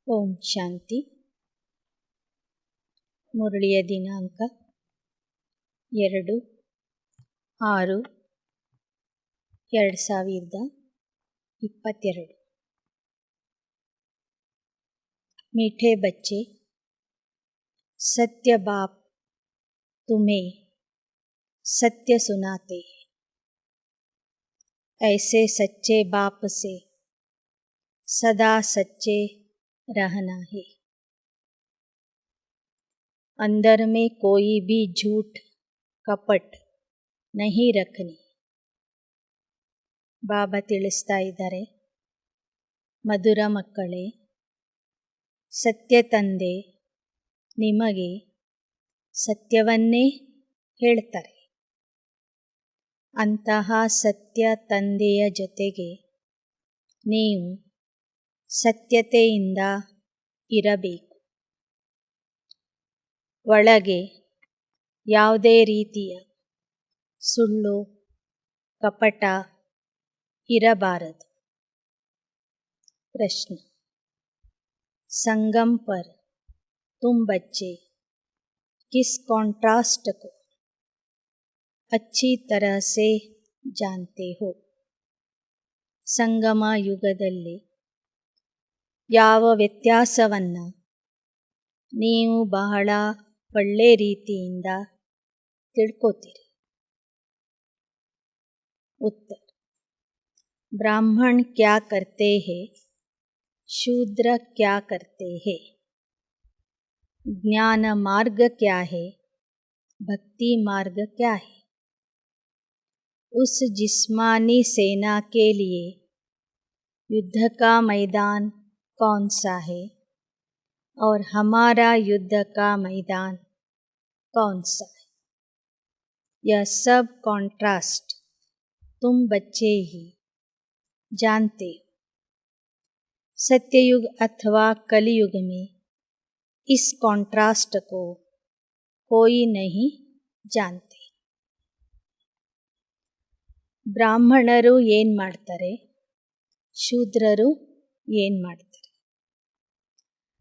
ಓಂ ಶಾಂತಿ. ಮುರಳಿಯ ದಿನಾಂಕ 2/6/2022. मीठे बच्चे, सत्य बाप तुम्हें सत्य सुनाते हैं। ऐसे सच्चे बाप से सदा सच्चे रहना है। अंदर में कोई भी झूठ कपट नहीं रखनी। ಬಾಬಾ ತಿಳಿಸ್ತಾ ಇದ್ದಾರೆ, ಮಧುರ ಮಕ್ಕಳೇ, ಸತ್ಯ ತಂದೆ ನಿಮಗೆ ಸತ್ಯವನ್ನೇ ಹೇಳ್ತಾರೆ. ಅಂತಹ ಸತ್ಯ ತಂದೆಯ ಜೊತೆಗೆ ನೀವು ಸತ್ಯತೆಯಿಂದ ಇರಬೇಕು. ಒಳಗೆ ಯಾವುದೇ ರೀತಿಯ ಸುಳ್ಳು ಕಪಟ ಇರಬಾರದು. प्रश्न, संगम पर तुम बच्चे किस कॉन्ट्रास्ट को अच्छी तरह से जानते हो? ಸಂಗಮ ಯುಗದಲ್ಲಿ ಯಾವ ವ್ಯತ್ಯಾಸವನ್ನು ನೀವು ಬಹಳ ಒಳ್ಳೆ ರೀತಿಯಿಂದ ತಿಳ್ಕೋತೀರಿ? उत्तर, ब्राह्मण क्या करते हैं, शूद्र क्या करते हैं? ज्ञान मार्ग क्या है, भक्ति मार्ग क्या है? उस जिस्मानी सेना के लिए युद्ध का मैदान कौन सा है और हमारा युद्ध का मैदान कौन सा है? यह सब कॉन्ट्रास्ट तुम बच्चे ही जानते हो। सत्ययुग अथवा कलयुग में इस कॉन्ट्रास्ट को कोई नहीं जानते. ಬ್ರಾಹ್ಮಣರು ಏನು ಮಾಡ್ತಾರೆ, ಶೂದ್ರರು ಏನು ಮಾಡ್ತಾರೆ?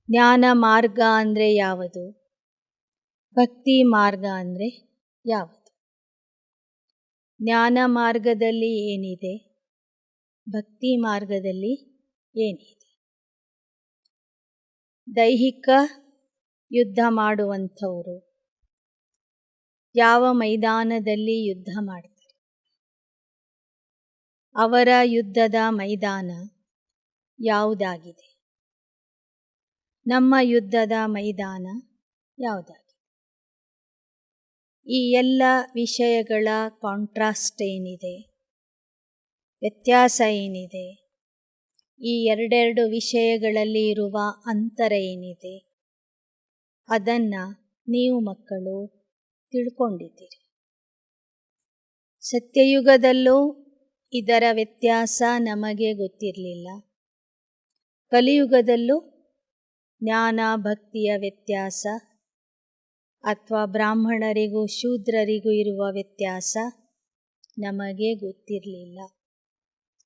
ಜ್ಞಾನ ಮಾರ್ಗ ಅಂದರೆ ಯಾವುದು, ಭಕ್ತಿ ಮಾರ್ಗ ಅಂದರೆ ಯಾವುದು? ಜ್ಞಾನ ಮಾರ್ಗದಲ್ಲಿ ಏನಿದೆ, ಭಕ್ತಿ ಮಾರ್ಗದಲ್ಲಿ ಏನಿದೆ? ದೈಹಿಕ ಯುದ್ಧ ಮಾಡುವಂಥವರು ಯಾವ ಮೈದಾನದಲ್ಲಿ ಯುದ್ಧ ಮಾಡ್ತಾರೆ? ಅವರ ಯುದ್ಧದ ಮೈದಾನ ಯಾವುದಾಗಿದೆ? ನಮ್ಮ ಯುದ್ಧದ ಮೈದಾನ ಯಾವುದಾಗಿದೆ? ಈ ಎಲ್ಲ ವಿಷಯಗಳ ಕಾಂಟ್ರಾಸ್ಟ್ ಏನಿದೆ, ವ್ಯತ್ಯಾಸ ಏನಿದೆ, ಈ ಎರಡೆರಡು ವಿಷಯಗಳಲ್ಲಿ ಇರುವ ಅಂತರ ಏನಿದೆ, ಅದನ್ನು ನೀವು ಮಕ್ಕಳು ತಿಳ್ಕೊಂಡಿದ್ದೀರಿ. ಸತ್ಯಯುಗದಲ್ಲೂ ಇದರ ವ್ಯತ್ಯಾಸ ನಮಗೆ ಗೊತ್ತಿರಲಿಲ್ಲ. ಕಲಿಯುಗದಲ್ಲೂ ಜ್ಞಾನ ಭಕ್ತಿಯ ವ್ಯತ್ಯಾಸ ಅಥವಾ ಬ್ರಾಹ್ಮಣರಿಗೂ ಶೂದ್ರರಿಗೂ ಇರುವ ವ್ಯತ್ಯಾಸ ನಮಗೆ ಗೊತ್ತಿರಲಿಲ್ಲ.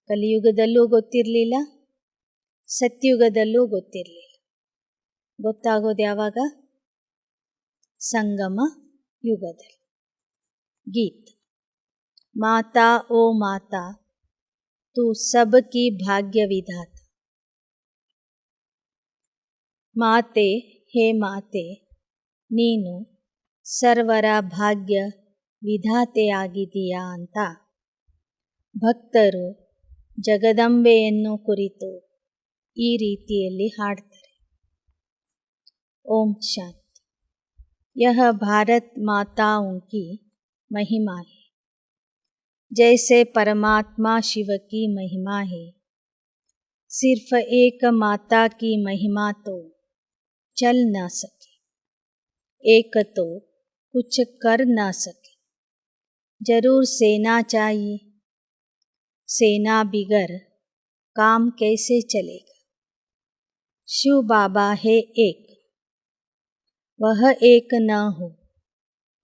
ಕಲಿಯುಗದಲ್ಲೂ ಗೊತ್ತಿರಲಿಲ್ಲ, ಸತ್ಯುಗದಲ್ಲೂ ಗೊತ್ತಿರಲಿಲ್ಲ. ಗೊತ್ತಾಗೋದು ಯಾವಾಗ? ಸಂಗಮ ಯುಗದಲ್ಲಿ. ಗೀತ್, ಮಾತಾ ಓ ಮಾತಾ तू सबकी भाग्य विधाता. ಮಾತೆ, ಹೇ ಮಾತೆ, ನೀನು ಸರ್ವರ ಭಾಗ್ಯ ವಿಧಾತೆಯಾಗಿದೆಯಾ ಅಂತ ಭಕ್ತರು ಜಗದಂಬೆಯನ್ನು ಕುರಿತು ಈ ರೀತಿಯಲ್ಲಿ ಹಾಡ್ತಾರೆ. ಓಂ ಶಾಂತಿ. ಯಹ ಭಾರತ್ ಮಾತಾओं की महिमा है. जैसे परमात्मा शिव की महिमा है, सिर्फ एक माता की महिमा तो चल न सके, एक तो कुछ कर न सके. जरूर सेना चाहिए, सेना बिगर काम कैसे चलेगा? शिव बाबा है एक, वह एक न हो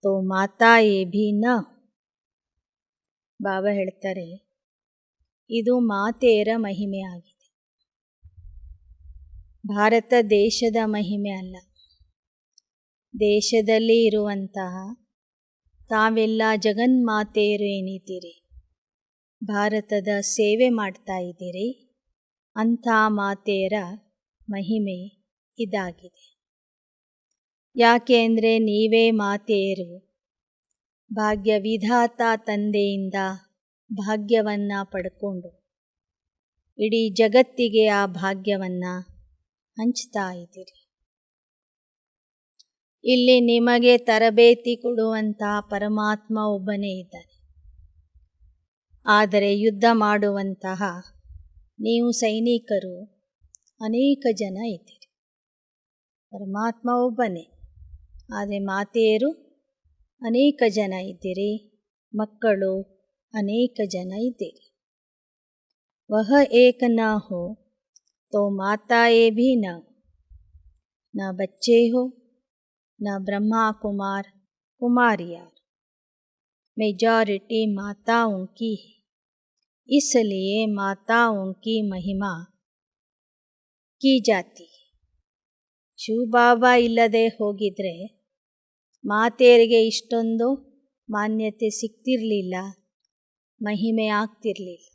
तो माता ये भी न हो. ಬಾಬಾ ಹೇಳ್ತಾರೆ, ಇದು ಮಾತೆಯರ ಮಹಿಮೆ ಆಗಿದೆ. ಭಾರತ ದೇಶದ ಮಹಿಮೆ ಅಲ್ಲ, ದೇಶದಲ್ಲಿ ಇರುವಂತಹ ತಾವೆಲ್ಲ ಜಗನ್ಮಾತೆಯರು ಏನಿದ್ದೀರಿ, ಭಾರತದ ಸೇವೆ ಮಾಡ್ತಾ ಇದ್ದೀರಿ, ಅಂಥ ಮಾತೆಯರ ಮಹಿಮೆ ಇದಾಗಿದೆ. ಯಾಕೆ ಅಂದರೆ ನೀವೇ ಮಾತೆಯರು ಭಾಗ್ಯ ವಿಧಾತ ತಂದೆಯಿಂದ ಭಾಗ್ಯವನ್ನು ಪಡ್ಕೊಂಡು ಇಡೀ ಜಗತ್ತಿಗೆ ಆ ಭಾಗ್ಯವನ್ನು ಹಂಚ್ತಾ ಇದ್ದೀರಿ. ಇಲ್ಲಿ ನಿಮಗೆ ತರಬೇತಿ ಕೊಡುವಂತಹ ಪರಮಾತ್ಮ ಒಬ್ಬನೇ ಇದ್ದಾನೆ. ಆದರೆ ಯುದ್ಧ ಮಾಡುವಂತಹ ನೀವು ಸೈನಿಕರು ಅನೇಕ ಜನ ಇದ್ದೀರಿ. ಪರಮಾತ್ಮ ಒಬ್ಬನೇ, ಆದರೆ ಮಾತೆಯರು ಅನೇಕ ಜನ ಇದ್ದೀರಿ, ಮಕ್ಕಳು ಅನೇಕ ಜನ ಇದ್ದೀರಿ. ವಹ ಏಕ ನ ಹೋ ತೋ ಮಾತಾಯೇ ಭೀ ನ ಬಚ್ಚೆ ಹೋ न ब्रह्मा कुमार कुमारियाँ, मेजॉरिटी माताओं की है, इसलिए माताओं की महिमा की जाती है. ಶಿವಬಾಬಾ ಇಲ್ಲದೆ ಹೋಗಿದ್ರೆ ಮಾತೆಯರಿಗೆ ಇಷ್ಟೊಂದು ಮಾನ್ಯತೆ ಸಿಗ್ತಿರಲಿಲ್ಲ, ಮಹಿಮೆ ಆಗ್ತಿರಲಿಲ್ಲ.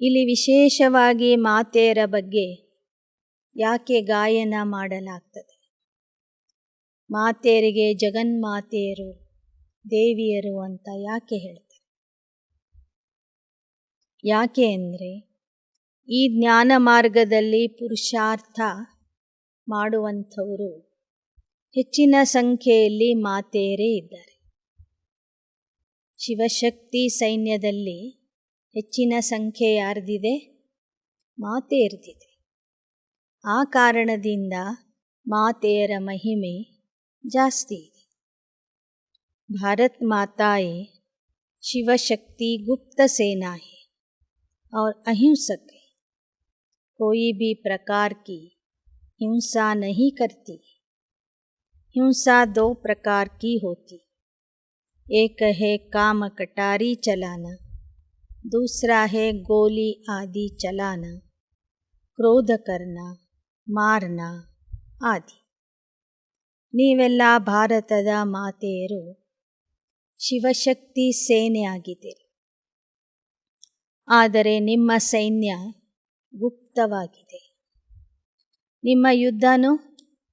ಇಲ್ಲಿ ವಿಶೇಷವಾಗಿ ಮಾತೆಯರ ಬಗ್ಗೆ ಯಾಕೆ ಗಾಯನ ಮಾಡಲಾಗ್ತದೆ? ಮಾತೆಯರಿಗೆ ಜಗನ್ಮಾತೆಯರು, ದೇವಿಯರು ಅಂತ ಯಾಕೆ ಹೇಳ್ತಾರೆ? ಯಾಕೆ ಅಂದರೆ ಈ ಜ್ಞಾನ ಮಾರ್ಗದಲ್ಲಿ ಪುರುಷಾರ್ಥ ಮಾಡುವಂಥವರು ಹೆಚ್ಚಿನ ಸಂಖ್ಯೆಯಲ್ಲಿ ಮಾತೆಯರೇ ಇದ್ದಾರೆ. ಶಿವಶಕ್ತಿ ಸೈನ್ಯದಲ್ಲಿ ಹೆಚ್ಚಿನ ಸಂಖ್ಯೆ ಯಾರ್ದಿದೆ? ಮಾತೆಯರ್ದಿದೆ. ಆ ಕಾರಣದಿಂದ ಮಾತೆಯರ ಮಹಿಮೆ ಜಾಸ್ತಿ ಇದೆ. भारत माताएं शिव शक्ति गुप्त सेना है और अहिंसक है, कोई भी प्रकार की हिंसा नहीं करती. हिंसा दो प्रकार की होती, एक है काम कटारी चलाना, दूसरा है गोली आदि चलाना, क्रोध करना, मारना आदि. ನೀವೆಲ್ಲ ಭಾರತದ ಮಾತೆಯರು ಶಿವಶಕ್ತಿ ಸೇನೆ ಆಗಿದ್ದೀರಿ. ಆದರೆ ನಿಮ್ಮ ಸೈನ್ಯ ಗುಪ್ತವಾಗಿದೆ, ನಿಮ್ಮ ಯುದ್ಧನೂ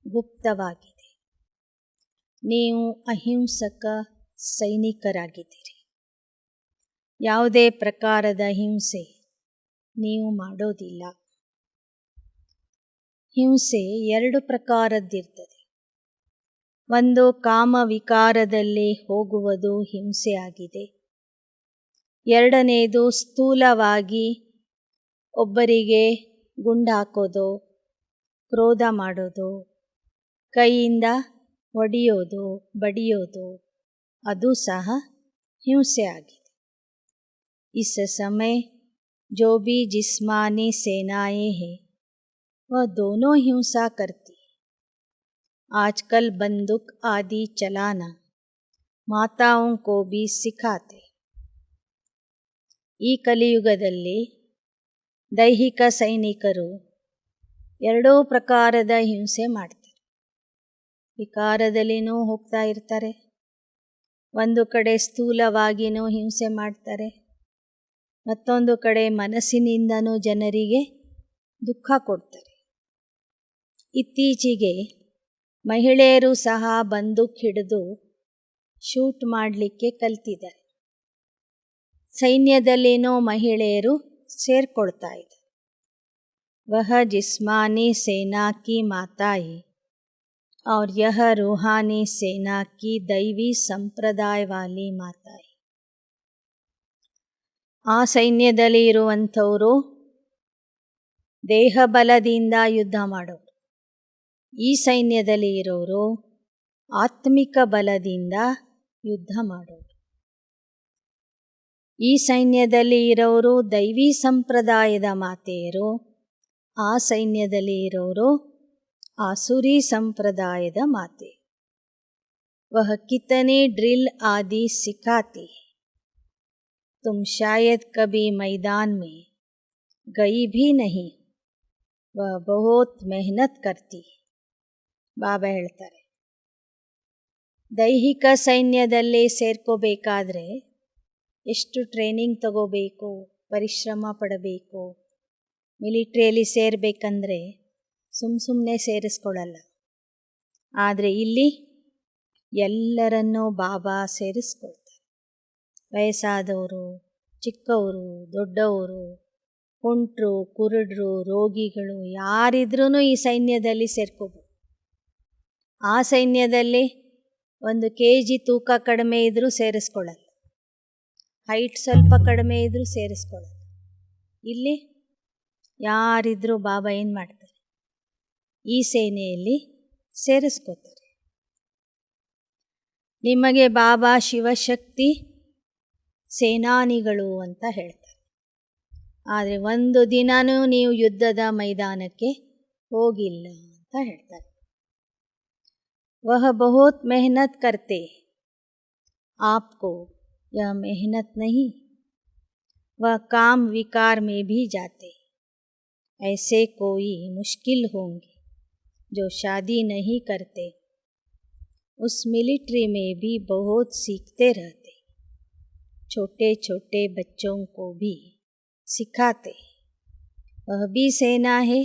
ಗುಪ್ತವಾಗಿದೆ. ನೀವು ಅಹಿಂಸಕ ಸೈನಿಕರಾಗಿದ್ದೀರಿ. ಯಾವುದೇ ಪ್ರಕಾರದ ಹಿಂಸೆ ನೀವು ಮಾಡೋದಿಲ್ಲ. ಹಿಂಸೆ ಎರಡು ಪ್ರಕಾರದ್ದಿರ್ತದೆ. ಒಂದು ಕಾಮ ವಿಕಾರದಲ್ಲಿ ಹೋಗುವುದು ಹಿಂಸೆ ಆಗಿದೆ. ಎರಡನೆಯದು ಸ್ಥೂಲವಾಗಿ ಒಬ್ಬರಿಗೆ ಗುಂಡಾಕೋದು, ಕ್ರೋಧ ಮಾಡೋದು, ಕೈಯಿಂದ ಹೊಡೆಯೋದು, ಬಡಿಯೋದು, ಅದು ಸಹ ಹಿಂಸೆ ಆಗಿದೆ. इस समय जो भी जिस्मानी सेनाएं हैं वह दोनों हिंसा करती. आजकल बंदूक आदि चलाना माताओं को भी सिखाते. ಈ ಕಲಿಯುಗದಲ್ಲಿ ದೈಹಿಕ ಸೈನಿಕರು ಎರಡೂ ಪ್ರಕಾರದ ಹಿಂಸೆ ಮಾಡ್ತಾರೆ. ವಿಕಾರದಲ್ಲಿನೂ ಹೋಗ್ತಾ ಇರ್ತಾರೆ, ಒಂದು ಕಡೆ ಸ್ಥೂಲವಾಗಿಯೂ ಹಿಂಸೆ ಮಾಡ್ತಾರೆ, ಮತ್ತೊಂದು ಕಡೆ ಮನಸ್ಸಿನಿಂದನೂ ಜನರಿಗೆ ದುಃಖ ಕೊಡ್ತಾರೆ. ಇತ್ತೀಚೆಗೆ ಮಹಿಳೆಯರು ಸಹ ಬಂದೂಕ್ ಹಿಡಿದು ಶೂಟ್ ಮಾಡಲಿಕ್ಕೆ ಕಲ್ತಿದ್ದಾರೆ. ಸೈನ್ಯದಲ್ಲಿನೂ ಮಹಿಳೆಯರು ಸೇರ್ಕೊಳ್ತಾ ಇದ್ದಾರೆ. ವಹ ಜಿಸ್ಮಾನಿ ಸೇನಾ ಕಿ ಮಾತಾಯಿ और यह रूहानी सेना की दैवी संप्रदाय वाली माताएं. ಆ ಸೈನ್ಯದಲ್ಲಿ ಇರುವಂಥವರು ದೇಹ ಬಲದಿಂದ ಯುದ್ಧ ಮಾಡೋರು. ಈ ಸೈನ್ಯದಲ್ಲಿ ಇರೋರು ಆತ್ಮಿಕ ಬಲದಿಂದ ಯುದ್ಧ ಮಾಡೋರು. ಈ ಸೈನ್ಯದಲ್ಲಿ ಇರೋರು ದೈವಿ ಸಂಪ್ರದಾಯದ ಮಾತೆಯರು, ಆ ಸೈನ್ಯದಲ್ಲಿ ಇರೋರು आसुरी संप्रदायದ माते. वह कितने ड्रिल आदि सिखाती है, तुम शायद कभी मैदान में गई भी नहीं. वह बहुत मेहनत करती. ಬಾಬಾ ಹೇಳ್ತಾರೆ, ದೈಹಿಕ ಸೈನ್ಯದಲ್ಲಿ ಸೇರ್ಕೋಬೇಕಾದ್ರೆ ಎಷ್ಟು ಟ್ರೈನಿಂಗ್ ತಗೋಬೇಕು, ಪರಿಶ್ರಮ ಪಡಬೇಕು. ಮಿಲಿಟ್ರಿಯಲ್ಲಿ ಸೇರಬೇಕಂದ್ರೆ ಸುಮ್ಮನೆ ಸೇರಿಸ್ಕೊಳ್ಳಲ್ಲ. ಆದರೆ ಇಲ್ಲಿ ಎಲ್ಲರನ್ನೂ ಬಾಬಾ ಸೇರಿಸ್ಕೊಳ್ತಾರೆ. ವಯಸ್ಸಾದವರು, ಚಿಕ್ಕವರು, ದೊಡ್ಡವರು, ಕುಂಟ್ರು, ಕುರುಡ್ರು, ರೋಗಿಗಳು ಯಾರಿದ್ರೂ ಈ ಸೈನ್ಯದಲ್ಲಿ ಸೇರ್ಕೋಬೋದು. ಆ ಸೈನ್ಯದಲ್ಲಿ 1 kg ತೂಕ ಕಡಿಮೆ ಇದ್ದರೂ ಸೇರಿಸ್ಕೊಳ್ಳಲ್ಲ, ಹೈಟ್ ಸ್ವಲ್ಪ ಕಡಿಮೆ ಇದ್ದರೂ ಸೇರಿಸ್ಕೊಳ್ಳಲ್ಲ. ಇಲ್ಲಿ ಯಾರಿದ್ರೂ ಬಾಬಾ ಏನು ಮಾಡ್ತಾರೆ, ಈ ಸೇನೆಯಲ್ಲಿ ಸೇರಿಸ್ಕೋತಾರೆ. ನಿಮಗೆ ಬಾಬಾ ಶಿವಶಕ್ತಿ ಸೇನಾನಿಗಳು ಅಂತ ಹೇಳ್ತಾರೆ. ಆದರೆ ಒಂದು ದಿನವೂ ನೀವು ಯುದ್ಧದ ಮೈದಾನಕ್ಕೆ ಹೋಗಿಲ್ಲ ಅಂತ ಹೇಳ್ತಾರೆ. वह बहुत मेहनत करते, आपको यह मेहनत नहीं. वह काम विकार में भी जाते. ऐसे कोई मुश्किल होंगे जो शादी नहीं करते. उस मिलिट्री में भी बहुत सीखते रहते. छोटे छोटे बच्चों को भी सिखाते. वह भी सेना है,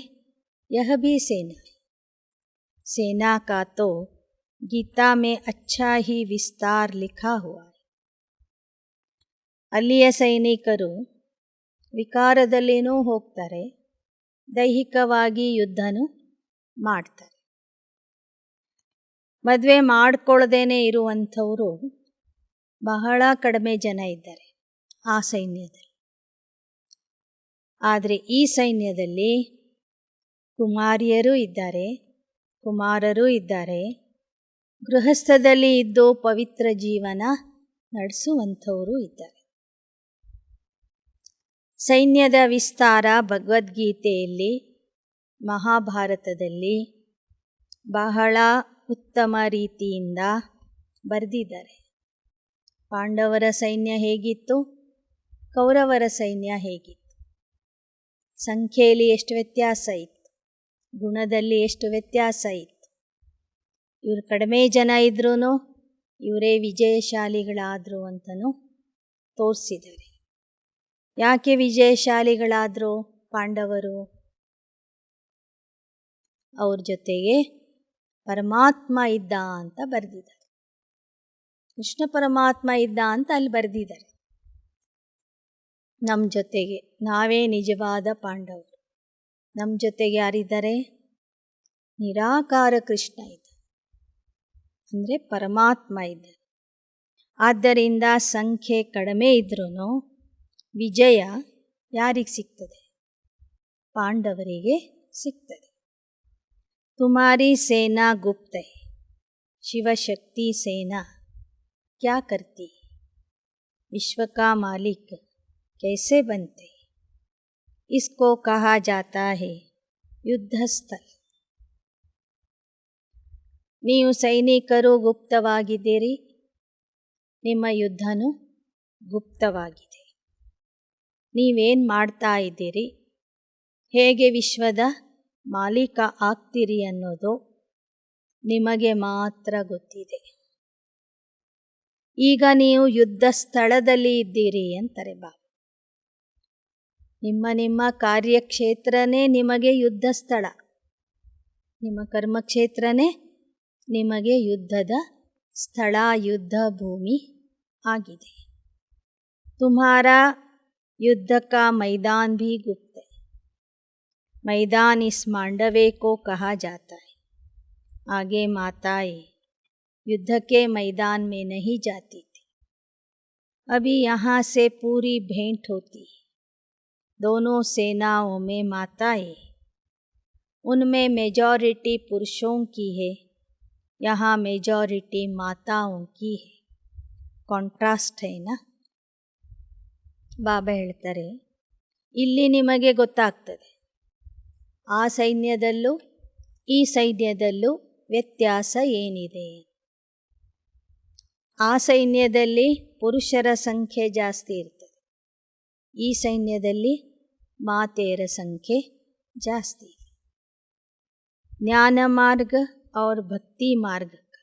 यह भी सेना है. सेना का तो गीता में अच्छा ही विस्तार लिखा हुआ है. ಅಲ್ಲಿಯ ಸೈನಿಕರು ವಿಕಾರದಲ್ಲೇನೋ ಹೋಗ್ತಾರೆ, ದೈಹಿಕವಾಗಿ ಯುದ್ಧನೂ ಮಾಡ್ತಾರೆ. ಮದುವೆ ಮಾಡಿಕೊಳ್ಳದೇನೆ ಇರುವಂಥವರು ಬಹಳ ಕಡಿಮೆ ಜನ ಇದ್ದಾರೆ ಆ ಸೈನ್ಯದಲ್ಲಿ. ಆದರೆ ಈ ಸೈನ್ಯದಲ್ಲಿ ಕುಮಾರಿಯರು ಇದ್ದಾರೆ, ಕುಮಾರರು ಇದ್ದಾರೆ, ಗೃಹಸ್ಥದಲ್ಲಿ ಇದ್ದು ಪವಿತ್ರ ಜೀವನ ನಡೆಸುವಂಥವರು ಇದ್ದಾರೆ. ಸೈನ್ಯದ ವಿಸ್ತಾರ ಭಗವದ್ಗೀತೆಯಲ್ಲಿ, ಮಹಾಭಾರತದಲ್ಲಿ ಬಹಳ ಉತ್ತಮ ರೀತಿಯಿಂದ ಬರೆದಿದ್ದಾರೆ. ಪಾಂಡವರ ಸೈನ್ಯ ಹೇಗಿತ್ತು, ಕೌರವರ ಸೈನ್ಯ ಹೇಗಿತ್ತು, ಸಂಖ್ಯೆಯಲ್ಲಿ ಎಷ್ಟು ವ್ಯತ್ಯಾಸ ಇತ್ತು, ಗುಣದಲ್ಲಿ ಎಷ್ಟು ವ್ಯತ್ಯಾಸ ಇತ್ತು. ಇವರು ಕಡಿಮೆ ಜನ ಇದ್ರೂ ಇವರೇ ವಿಜಯಶಾಲಿಗಳಾದರು ಅಂತಲೂ ತೋರಿಸಿದ್ದಾರೆ. ಯಾಕೆ ವಿಜಯಶಾಲಿಗಳಾದರು ಪಾಂಡವರು? ಅವ್ರ ಜೊತೆಗೆ ಪರಮಾತ್ಮ ಇದ್ದ ಅಂತ ಬರೆದಿದ್ದಾರೆ. ಕೃಷ್ಣ ಪರಮಾತ್ಮ ಇದ್ದ ಅಂತ ಅಲ್ಲಿ ಬರೆದಿದ್ದಾರೆ. ನಮ್ಮ ಜೊತೆಗೆ ನಾವೇ ನಿಜವಾದ ಪಾಂಡವರು. ನಮ್ಮ ಜೊತೆಗೆ ಯಾರಿದ್ದಾರೆ? ನಿರಾಕಾರ ಕೃಷ್ಣ ಇದ್ದ, ಅಂದರೆ ಪರಮಾತ್ಮ ಇದ್ದ. ಆದ್ದರಿಂದ ಸಂಖ್ಯೆ ಕಡಿಮೆ ಇದ್ರೂ ವಿಜಯ ಯಾರಿಗೆ ಸಿಗ್ತದೆ? ಪಾಂಡವರಿಗೆ ಸಿಗ್ತದೆ. ತುಮಾರಿ ಸೇನಾ ಗುಪ್ತ ಹೈ, ಶಿವಶಕ್ತಿ ಸೇನಾ ಕ್ಯಾ ಕರ್ತಿ, ವಿಶ್ವ ಕಾ ಮಾಲಿಕ್ कैसे बनते, इसको कहा जाता है ಯುದ್ಧ ಸ್ಥಳ. ನೀವು ಸೈನಿಕರು ಗುಪ್ತವಾಗಿದ್ದೀರಿ, ನಿಮ್ಮ ಯುದ್ಧನೂ ಗುಪ್ತವಾಗಿದೆ. ನೀವೇನು ಮಾಡ್ತಾ ಇದ್ದೀರಿ, ಹೇಗೆ ವಿಶ್ವದ ಮಾಲೀಕ ಆಗ್ತೀರಿ ಅನ್ನೋದು ನಿಮಗೆ ಮಾತ್ರ ಗೊತ್ತಿದೆ. ಈಗ ನೀವು ಯುದ್ಧ ಸ್ಥಳದಲ್ಲಿ ಇದ್ದೀರಿ ಅಂತಾರೆ ಬಾಬಾ. ನಿಮ್ಮ ನಿಮ್ಮ ಕಾರ್ಯಕ್ಷೇತ್ರನೇ ನಿಮಗೆ ಯುದ್ಧ ಸ್ಥಳ, ನಿಮ್ಮ ಕರ್ಮಕ್ಷೇತ್ರನೇ ನಿಮಗೆ ಯುದ್ಧದ ಸ್ಥಳ, ಯುದ್ಧ ಭೂಮಿ ಆಗಿದೆ. तुम्हारा युद्ध का मैदान भी गुप्त है. मैदान इस मांडवे को कहा जाता है. आगे माताएं युद्ध के मैदान में नहीं जाती थी. अभी यहाँ से पूरी भेंट होती है. दोनों सेनाओं में माताएं, उनमें मेजॉरिटी पुरुषों की है, यहाँ मेजॉरिटी माताओं की है. ಕಾಂಟ್ರಾಸ್ಟ್ ಏನಾ? ಬಾಬಾ ಹೇಳ್ತಾರೆ, ಇಲ್ಲಿ ನಿಮಗೆ ಗೊತ್ತಾಗ್ತದೆ ಆ ಸೈನ್ಯದಲ್ಲೂ ಈ ಸೈನ್ಯದಲ್ಲೂ ವ್ಯತ್ಯಾಸ ಏನಿದೆ. ಆ ಸೈನ್ಯದಲ್ಲಿ ಪುರುಷರ ಸಂಖ್ಯೆ ಜಾಸ್ತಿ ಇರ್ತದೆ, ಈ ಸೈನ್ಯದಲ್ಲಿ ಮಾತೆಯರ ಸಂಖ್ಯೆ ಜಾಸ್ತಿ ಇದೆ. ज्ञान मार्ग और भक्ति मार्ग का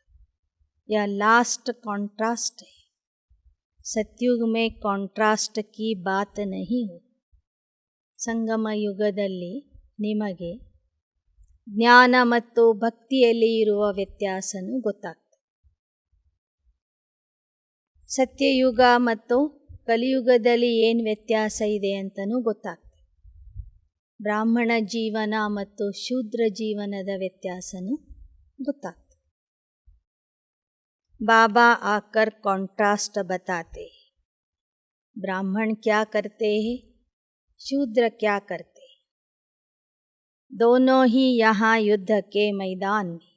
यह लास्ट कॉन्ट्रास्ट है। सत्युग में कॉन्ट्ರಾಸ್ಟ್ की बात नहीं हो। ಸಂಗಮ ಯುಗದಲ್ಲಿ ನಿಮಗೆ ಜ್ಞಾನ ಮತ್ತು ಭಕ್ತಿಯಲ್ಲಿ ಇರುವ ವ್ಯತ್ಯಾಸನೂ ಗೊತ್ತಾಗ್ತದೆ. ಸತ್ಯಯುಗ ಮತ್ತು ಕಲಿಯುಗದಲ್ಲಿ ಏನು ವ್ಯತ್ಯಾಸ ಇದೆ ಅಂತಲೂ ಗೊತ್ತಾಗ್ತದೆ. ಬ್ರಾಹ್ಮಣ ಜೀವನ ಮತ್ತು ಶೂದ್ರ ಜೀವನದ ವ್ಯತ್ಯಾಸನೂ ಗೊತ್ತಾಗ್ತದೆ. बाबा आकर कॉन्ट्रास्ट बताते हैं। ब्राह्मण क्या करते हैं, शूद्र क्या करते हैं। दोनों ही यहाँ युद्ध के मैदान में।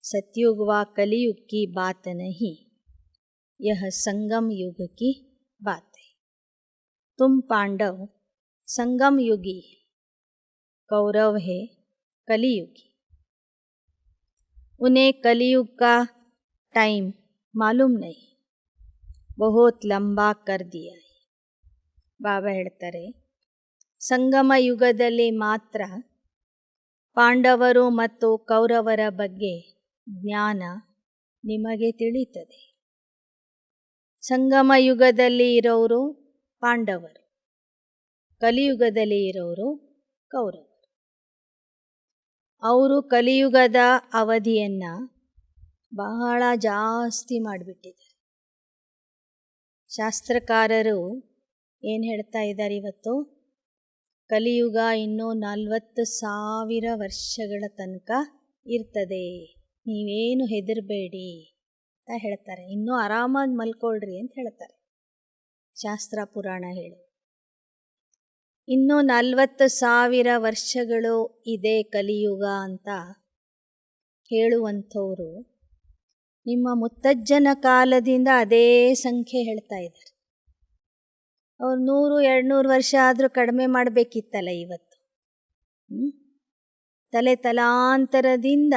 सतयुग व कलियुग की बात नहीं, यह संगम युग की बात है। तुम पांडव संगम युगी है, कौरव है कलियुगी। उन्हें कलियुग का टाइम मालूम नहीं, बहुत लंबा कर दिया है. ಬಾಬಾ ಹೇಳ್ತಾರೆ, ಸಂಗಮ ಯುಗದಲ್ಲಿ ಮಾತ್ರ ಪಾಂಡವರು ಮತ್ತು ಕೌರವರ ಬಗ್ಗೆ ಜ್ಞಾನ ನಿಮಗೆ ತಿಳಿಯುತ್ತದೆ. ಸಂಗಮ ಯುಗದಲ್ಲಿ ಇರೋರು ಪಾಂಡವರು, ಕಲಿಯುಗದಲ್ಲಿ ಇರೋರು ಕೌರವರು. ಅವರು ಕಲಿಯುಗದ ಅವಧಿಯನ್ನು ಬಹಳ ಜಾಸ್ತಿ ಮಾಡಿಬಿಟ್ಟಿದ್ದಾರೆ. ಶಾಸ್ತ್ರಕಾರರು ಏನು ಹೇಳ್ತಾ ಇದ್ದಾರೆ ಇವತ್ತು, ಕಲಿಯುಗ ಇನ್ನೂ 40,000 ವರ್ಷಗಳ ತನಕ ಇರ್ತದೆ, ನೀವೇನು ಹೆದರಬೇಡಿ ಅಂತ ಹೇಳ್ತಾರೆ. ಇನ್ನೂ ಆರಾಮಾಗಿ ಮಲ್ಕೊಳ್ರಿ ಅಂತ ಹೇಳ್ತಾರೆ ಶಾಸ್ತ್ರ ಪುರಾಣ ಹೇಳು. ಇನ್ನೂ 40,000 ವರ್ಷಗಳು ಇದೆ ಕಲಿಯುಗ ಅಂತ ಹೇಳುವಂಥವರು ನಿಮ್ಮ ಮುತ್ತಜ್ಜನ ಕಾಲದಿಂದ ಅದೇ ಸಂಖ್ಯೆ ಹೇಳ್ತಾ ಇದ್ದಾರೆ. ಅವ್ರು 100-200 ವರ್ಷ ಆದರೂ ಕಡಿಮೆ ಮಾಡಬೇಕಿತ್ತಲ್ಲ ಇವತ್ತು. ತಲಾಂತರದಿಂದ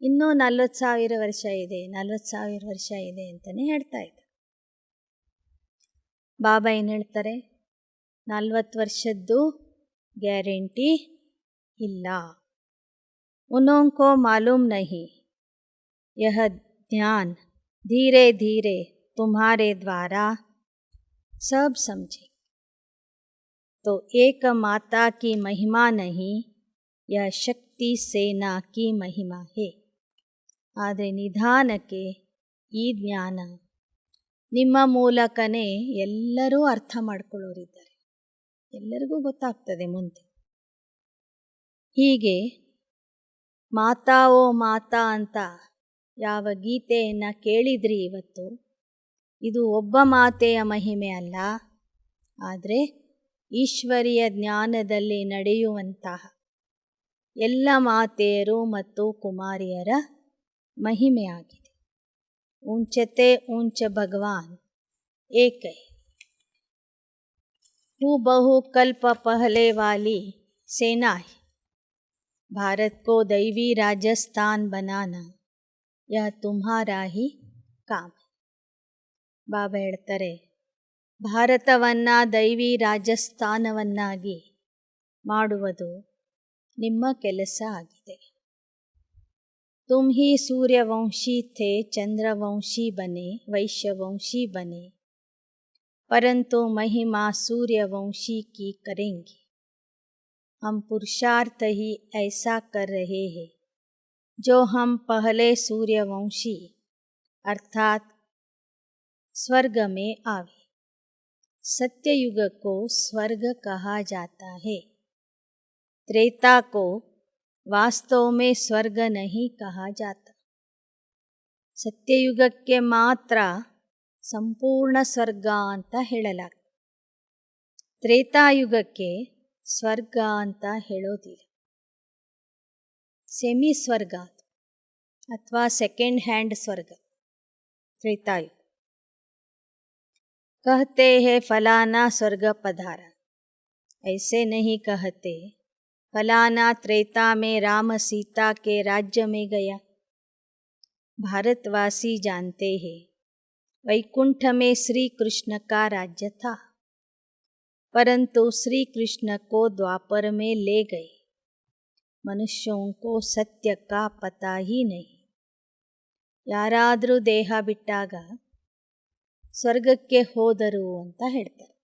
ಇನ್ನೂ 40,000 ವರ್ಷ ಇದೆ, 40,000 ವರ್ಷ ಇದೆ ಅಂತಲೇ ಹೇಳ್ತಾ ಇದ್ದಾರೆ. ಬಾಬಾ ಏನು ಹೇಳ್ತಾರೆ, 40 ವರ್ಷದ್ದು ಗ್ಯಾರಂಟಿ ಇಲ್ಲ. ಉನ್ನೋಂಕೋ ಮಾಲೂಮ್ ನಹಿ, ಯಹ ध्यान धीरे धीरे तुम्हारे द्वारा सब समझे. तो एक माता की महिमा नहीं, यह शक्ति सेना की महिमा है. ಆದರೆ ನಿಧಾನಕ್ಕೆ ಈ ಜ್ಞಾನ ನಿಮ್ಮ ಮೂಲಕನೇ ಎಲ್ಲರೂ ಅರ್ಥ ಮಾಡ್ಕೊಳ್ಳೋರಿದ್ದಾರೆ, ಎಲ್ಲರಿಗೂ ಗೊತ್ತಾಗ್ತದೆ ಮುಂದೆ. ಹೀಗೆ ಮಾತಾ ಓ ಮಾತಾ ಅಂತ ಯಾವ ಗೀತೆಯನ್ನು ಕೇಳಿದ್ರಿ ಇವತ್ತು, ಇದು ಒಬ್ಬ ಮಾತೆಯ ಮಹಿಮೆ ಅಲ್ಲ, ಆದರೆ ಈಶ್ವರಿಯ ಜ್ಞಾನದಲ್ಲಿ ನಡೆಯುವಂತಹ ಎಲ್ಲ ಮಾತೆಯರು ಮತ್ತು ಕುಮಾರಿಯರ ಮಹಿಮೆಯಾಗಿದೆ. ऊंचते ऊंच भगवान एक है, वो बहु कल्प पहले वाली सेना है. भारत को दैवी राजस्थान बनाना यह तुम्हारा ही काम है. ಬಾಬಾ ಹೇಳ್ತಾರೆ, ಭಾರತವನ್ನು ದೈವಿ ರಾಜಸ್ಥಾನವನ್ನಾಗಿ ಮಾಡುವುದು ನಿಮ್ಮ ಕೆಲಸ ಆಗಿದೆ. तुम ही सूर्यवंशी थे, चंद्रवंशी बने, वैश्यवंशी बने, परंतु महिमा सूर्यवंशी की करेंगे. हम पुरुषार्थ ही ऐसा कर रहे हैं जो हम पहले सूर्यवंशी अर्थात स्वर्ग में आवे. सत्ययुग को स्वर्ग कहा जाता है. त्रेता को वास्तव में ಸ್ವರ್ಗ नहीं कहा जाता. ಸತ್ಯಯುಗಕ್ಕೆ ಮಾತ್ರ ಸಂಪೂರ್ಣ ಸ್ವರ್ಗ ಅಂತ ಹೇಳಲಾಗ್ತದೆ. ತ್ರೇತಾಯುಗಕ್ಕೆ ಸ್ವರ್ಗ ಅಂತ ಹೇಳೋದಿಲ್ಲ, ಸೆಮಿ ಸ್ವರ್ಗ ಅಥವಾ ಸೆಕೆಂಡ್ ಹ್ಯಾಂಡ್ ಸ್ವರ್ಗ त्रेतायुग. कहते हैं फलाना स्वर्ग पधारा, ऐसे नहीं कहते फलाना त्रेता में राम सीता के राज्य में गया. भारतवासी जानते हैं वैकुंठ में श्री कृष्ण का राज्य था, परंतु श्री कृष्ण को द्वापर में ले गए. ಮನುಷ್ಯೋಂ ಕೋ ಸತ್ಯ ಕಾ ಪತಾ ಹಿ ನಹಿ. ಯಾರಾದರೂ ದೇಹ ಬಿಟ್ಟಾಗ ಸ್ವರ್ಗಕ್ಕೆ ಹೋದರು ಅಂತ ಹೇಳ್ತಾರೆ.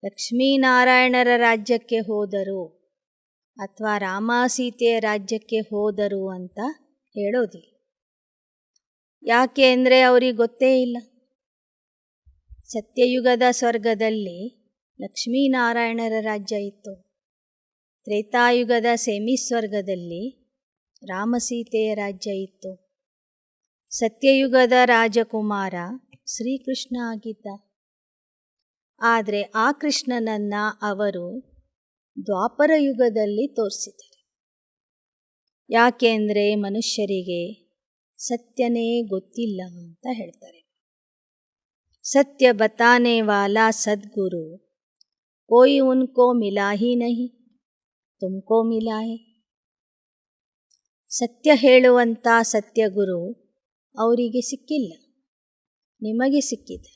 ಲಕ್ಷ್ಮೀನಾರಾಯಣರ ರಾಜ್ಯಕ್ಕೆ ಹೋದರು ಅಥವಾ ರಾಮ ಸೀತೆಯ ರಾಜ್ಯಕ್ಕೆ ಹೋದರು ಅಂತ ಹೇಳೋದಿಲ್ಲ. ಯಾಕೆ ಅಂದರೆ ಅವರಿಗೆ ಗೊತ್ತೇ ಇಲ್ಲ. ಸತ್ಯಯುಗದ ಸ್ವರ್ಗದಲ್ಲಿ ಲಕ್ಷ್ಮೀನಾರಾಯಣರ ರಾಜ್ಯ ಇತ್ತು. ತ್ರೇತಾಯುಗದ ಸ್ವರ್ಗದಲ್ಲಿ ರಾಮಸೀತೆಯ ರಾಜ್ಯ ಇತ್ತು. ಸತ್ಯಯುಗದ ರಾಜಕುಮಾರ ಶ್ರೀಕೃಷ್ಣ ಆಗಿದ್ದ. ಆದರೆ ಆ ಕೃಷ್ಣನನ್ನು ಅವರು ದ್ವಾಪರ ಯುಗದಲ್ಲಿ ತೋರಿಸಿದ್ದಾರೆ. ಯಾಕೆಂದರೆ ಮನುಷ್ಯರಿಗೆ ಸತ್ಯನೇ ಗೊತ್ತಿಲ್ಲ ಅಂತ ಹೇಳ್ತಾರೆ. ಸತ್ಯ ಬತಾನೆ ವಾಲಾ ಸದ್ಗುರು ಕೋಯಿ ಉನ್ಕೋ ಮಿಲಾ ಹಿ ನಹಿ, ತುಮ್ಕೋ ಮಿಲಾ ಹೈ. ಸತ್ಯ ಹೇಳುವಂಥ ಸತ್ಯಗುರು ಅವರಿಗೆ ಸಿಕ್ಕಿಲ್ಲ, ನಿಮಗೆ ಸಿಕ್ಕಿದೆ.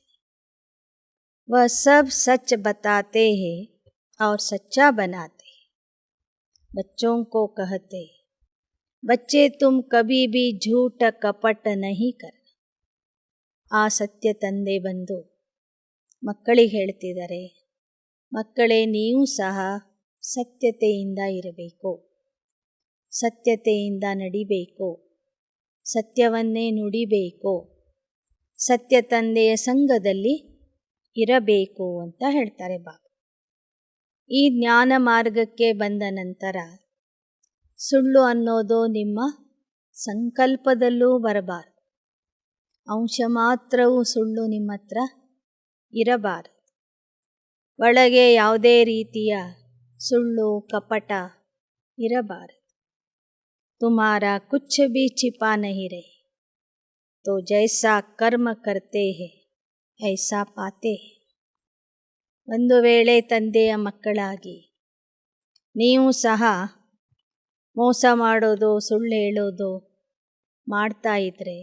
ವಹ ಸಬ್ ಸಚ್ ಬತಾತೆ ಹೈ और सच्चा बनाते हैं. बच्चों को कहते हैं, बच्चे तुम कभी भी झूठ कपट नहीं करना. ಆ ಸತ್ಯ ತಂದೆ ಬಂದು ಮಕ್ಕಳಿಗೆ ಹೇಳ್ತಿದ್ದಾರೆ, ಮಕ್ಕಳೇ ನೀವು ಸಹ ಸತ್ಯತೆಯಿಂದ ಇರಬೇಕು, ಸತ್ಯತೆಯಿಂದ ನಡಿಬೇಕು, ಸತ್ಯವನ್ನೇ ನುಡಿಬೇಕು, ಸತ್ಯ ತಂದೆಯ ಸಂಘದಲ್ಲಿ ಇರಬೇಕು ಅಂತ ಹೇಳ್ತಾರೆ ಬಾಬಾ. ಈ ಜ್ಞಾನ ಮಾರ್ಗಕ್ಕೆ ಬಂದ ನಂತರ ಸುಳ್ಳು ಅನ್ನೋದು ನಿಮ್ಮ ಸಂಕಲ್ಪದಲ್ಲೂ ಬರಬಾರದು. ಅಂಶ ಮಾತ್ರವೂ ಸುಳ್ಳು ನಿಮ್ಮ ಹತ್ರ ಇರಬಾರದು. ಒಳಗೆ ಯಾವುದೇ ರೀತಿಯ ಸುಳ್ಳು ಕಪಟ ಇರಬಾರದು. ತುಮಾರ ಕುಛ್ ಭಿ छिपा नहीं रहे तो जैसा कर्म करते हैं ऐसा पाते हैं. ಒಂದು ವೇಳೆ ತಂದೆಯ ಮಕ್ಕಳಾಗಿ ನೀವು ಸಹ ಮೋಸ ಮಾಡೋದು, ಸುಳ್ಳು ಹೇಳೋದು ಮಾಡ್ತಾ ಇದ್ದರೆ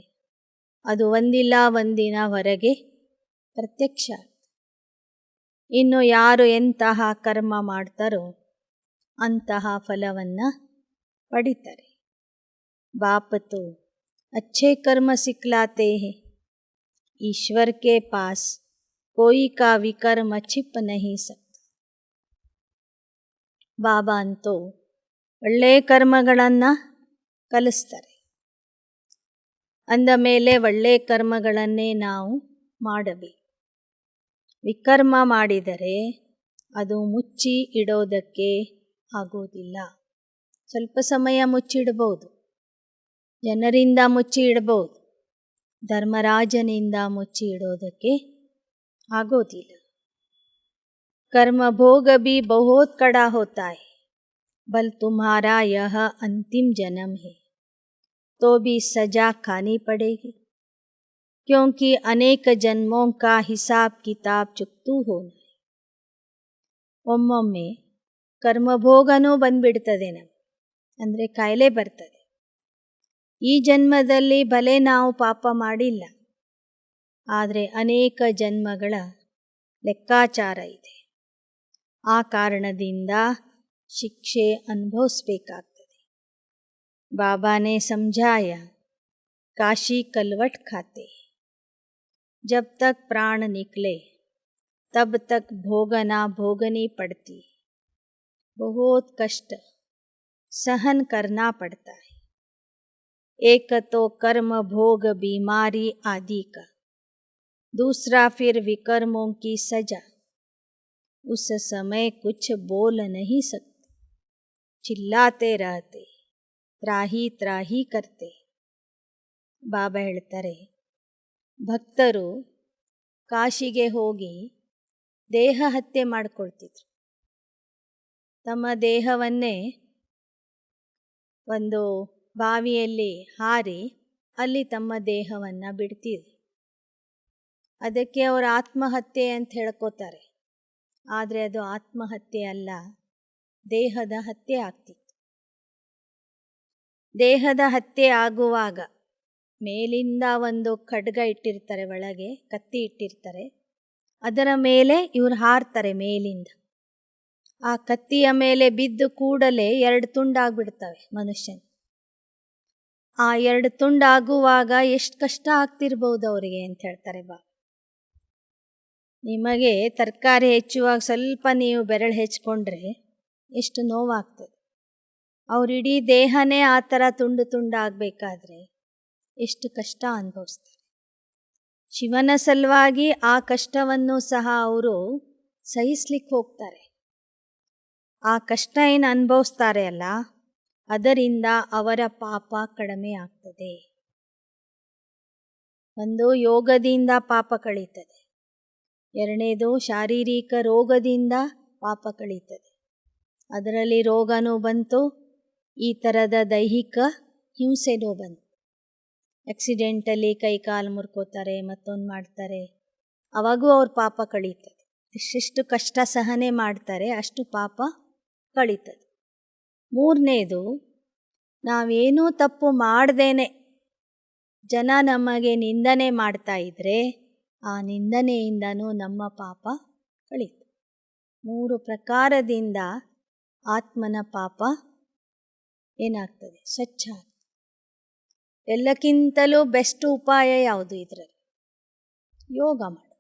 ಅದು ಒಂದಿಲ್ಲ ಒಂದಿನ ಹೊರಗೆ ಪ್ರತ್ಯಕ್ಷ. ಇನ್ನು ಯಾರು ಎಂತಹ ಕರ್ಮ ಮಾಡ್ತಾರೋ ಅಂತಹ ಫಲವನ್ನು ಪಡಿತಾರೆ. ಬಾಪ್ ತೋ ಅಚ್ಛೆ ಕರ್ಮ ಸಿಕ್ಲಾತೆ high, Ishwara K pass Koi ಕಾ ವಿಕರ್ಮ छिप नहीं सकता. ಬಾಬಾ ಅಂತೂ ಒಳ್ಳೆಯ ಕರ್ಮಗಳನ್ನು ಕಲಿಸ್ತಾರೆ. ಅಂದ ಮೇಲೆ ಒಳ್ಳೆಯ ಕರ್ಮಗಳನ್ನೇ ನಾವು ಮಾಡಬೇಕು. ವಿಕರ್ಮ ಮಾಡಿದರೆ ಅದು ಮುಚ್ಚಿ ಇಡೋದಕ್ಕೆ ಆಗೋದಿಲ್ಲ. ಸ್ವಲ್ಪ ಸಮಯ ಮುಚ್ಚಿಡ್ಬೋದು, ಜನರಿಂದ ಮುಚ್ಚಿ ಇಡ್ಬೋದು, ಧರ್ಮರಾಜನಿಂದ ಮುಚ್ಚಿ ಇಡೋದಕ್ಕೆ ಆಗೋದಿಲ್ಲ. कर्म भोग भी बहुत कड़ा होता है, बल तुम्हारा यह अंतिम जन्म है तो भी सजा खानी पड़ेगी, क्योंकि अनेक जन्मों का हिसाब किताब चुकतू होना है. ಒಮ್ಮೊಮ್ಮೆ ಕರ್ಮಭೋಗನೂ ಬಂದ್ಬಿಡ್ತದೆ ನಮಗೆ, ಅಂದರೆ ಕಾಯಿಲೆ ಬರ್ತದೆ. ಈ ಜನ್ಮದಲ್ಲಿ ಭಲೆ ನಾವು ಪಾಪ ಮಾಡಿಲ್ಲ, ಆದರೆ ಅನೇಕ ಜನ್ಮಗಳ ಲೆಕ್ಕಾಚಾರ ಇದೆ. ಆ ಕಾರಣದಿಂದ ಶಿಕ್ಷೆ ಅನುಭವಿಸಬೇಕಾಗ್ತದೆ. ಬಾಬಾನೇ ಸಮझाया, काशी कलवट खाते, जब तक प्राण निकले तब तक भोगना भोगनी पड़ती, बहुत कष्ट सहन करना पड़ता है. एक तो कर्म भोग बीमारी आदि का, दूसरा फिर विकर्मों की सजा. उस समय कुछ बोल नहीं सकते, चिल्लाते रहते, त्राही त्राही करते. ಬಾಬಾ ಹೇಳ್ತಾರೆ, ಭಕ್ತರು ಕಾಶಿಗೆ ಹೋಗಿ ದೇಹ ಹತ್ಯೆ ಮಾಡಿಕೊಳ್ತಿದ್ರು. ತಮ್ಮ ದೇಹವನ್ನೇ ಒಂದು ಬಾವಿಯಲ್ಲಿ ಹಾರಿ ಅಲ್ಲಿ ತಮ್ಮ ದೇಹವನ್ನು ಬಿಡ್ತಿದ್ರು. ಅದಕ್ಕೆ ಅವರು ಆತ್ಮಹತ್ಯೆ ಅಂತ ಹೇಳ್ಕೋತಾರೆ. ಆದರೆ ಅದು ಆತ್ಮಹತ್ಯೆ ಅಲ್ಲ, ದೇಹದ ಹತ್ಯೆ ಆಗ್ತಿತ್ತು. ದೇಹದ ಹತ್ಯೆ ಆಗುವಾಗ ಮೇಲಿಂದ ಒಂದು ಖಡ್ಗ ಇಟ್ಟಿರ್ತಾರೆ, ಒಳಗೆ ಕತ್ತಿ ಇಟ್ಟಿರ್ತಾರೆ, ಅದರ ಮೇಲೆ ಇವರು ಹಾರ್ತಾರೆ ಮೇಲಿಂದ. ಆ ಕತ್ತಿಯ ಮೇಲೆ ಬಿದ್ದು ಕೂಡಲೇ 2 ತುಂಡಾಗ್ಬಿಡ್ತವೆ ಮನುಷ್ಯನ. ಆ 2 ತುಂಡಾಗುವಾಗ ಎಷ್ಟು ಕಷ್ಟ ಆಗ್ತಿರ್ಬೋದು ಅವರಿಗೆ ಅಂತ ಹೇಳ್ತಾರೆ ಬಾ. ನಿಮಗೆ ತರಕಾರಿ ಹೆಚ್ಚುವಾಗ ಸ್ವಲ್ಪ ನೀವು ಬೆರಳು ಹೆಚ್ಕೊಂಡ್ರೆ ಎಷ್ಟು ನೋವಾಗ್ತದೆ. ಅವರಿಡೀ ದೇಹನೇ ಆ ಥರ ತುಂಡು ತುಂಡಾಗಬೇಕಾದ್ರೆ ಎಷ್ಟು ಕಷ್ಟ ಅನುಭವಿಸ್ತಾರೆ. ಶಿವನ ಸಲುವಾಗಿ ಆ ಕಷ್ಟವನ್ನು ಸಹ ಅವರು ಸಹಿಸ್ಲಿಕ್ಕೆ ಹೋಗ್ತಾರೆ. ಆ ಕಷ್ಟ ಏನು ಅನುಭವಿಸ್ತಾರೆ ಅಲ್ಲ, ಅದರಿಂದ ಅವರ ಪಾಪ ಕಡಿಮೆ ಆಗ್ತದೆ. ಒಂದು ಯೋಗದಿಂದ ಪಾಪ ಕಳೀತದೆ, ಎರಡನೇದು ಶಾರೀರಿಕ ರೋಗದಿಂದ ಪಾಪ ಕಳೀತದೆ. ಅದರಲ್ಲಿ ರೋಗನೂ ಬಂತು, ಈ ಥರದ ದೈಹಿಕ ಹಿಂಸೆನೂ ಬಂತು. ಆಕ್ಸಿಡೆಂಟಲ್ಲಿ ಕೈ ಕಾಲು ಮುರ್ಕೋತಾರೆ, ಮತ್ತೊಂದು ಮಾಡ್ತಾರೆ, ಅವಾಗೂ ಅವ್ರ ಪಾಪ ಕಳೀತದೆ. ಎಷ್ಟೆಷ್ಟು ಕಷ್ಟ ಸಹನೆ ಮಾಡ್ತಾರೆ ಅಷ್ಟು ಪಾಪ ಕಳೀತದೆ. ಮೂರನೇದು, ನಾವೇನೂ ತಪ್ಪು ಮಾಡ್ದೇನೆ ಜನ ನಮಗೆ ನಿಂದನೆ ಮಾಡ್ತಾ ಇದ್ದರೆ ಆ ನಿಂದನೆಯಿಂದನೂ ನಮ್ಮ ಪಾಪ ಕಳೀತದೆ. 3 ಪ್ರಕಾರದಿಂದ ಆತ್ಮನ ಪಾಪ ಏನಾಗ್ತದೆ, ಸ್ವಚ್ಛ ಆಗ್ತದೆ. ಎಲ್ಲಕ್ಕಿಂತಲೂ ಬೆಸ್ಟ್ ಉಪಾಯ ಯಾವುದು ಇದರಲ್ಲಿ? ಯೋಗ ಮಾಡು.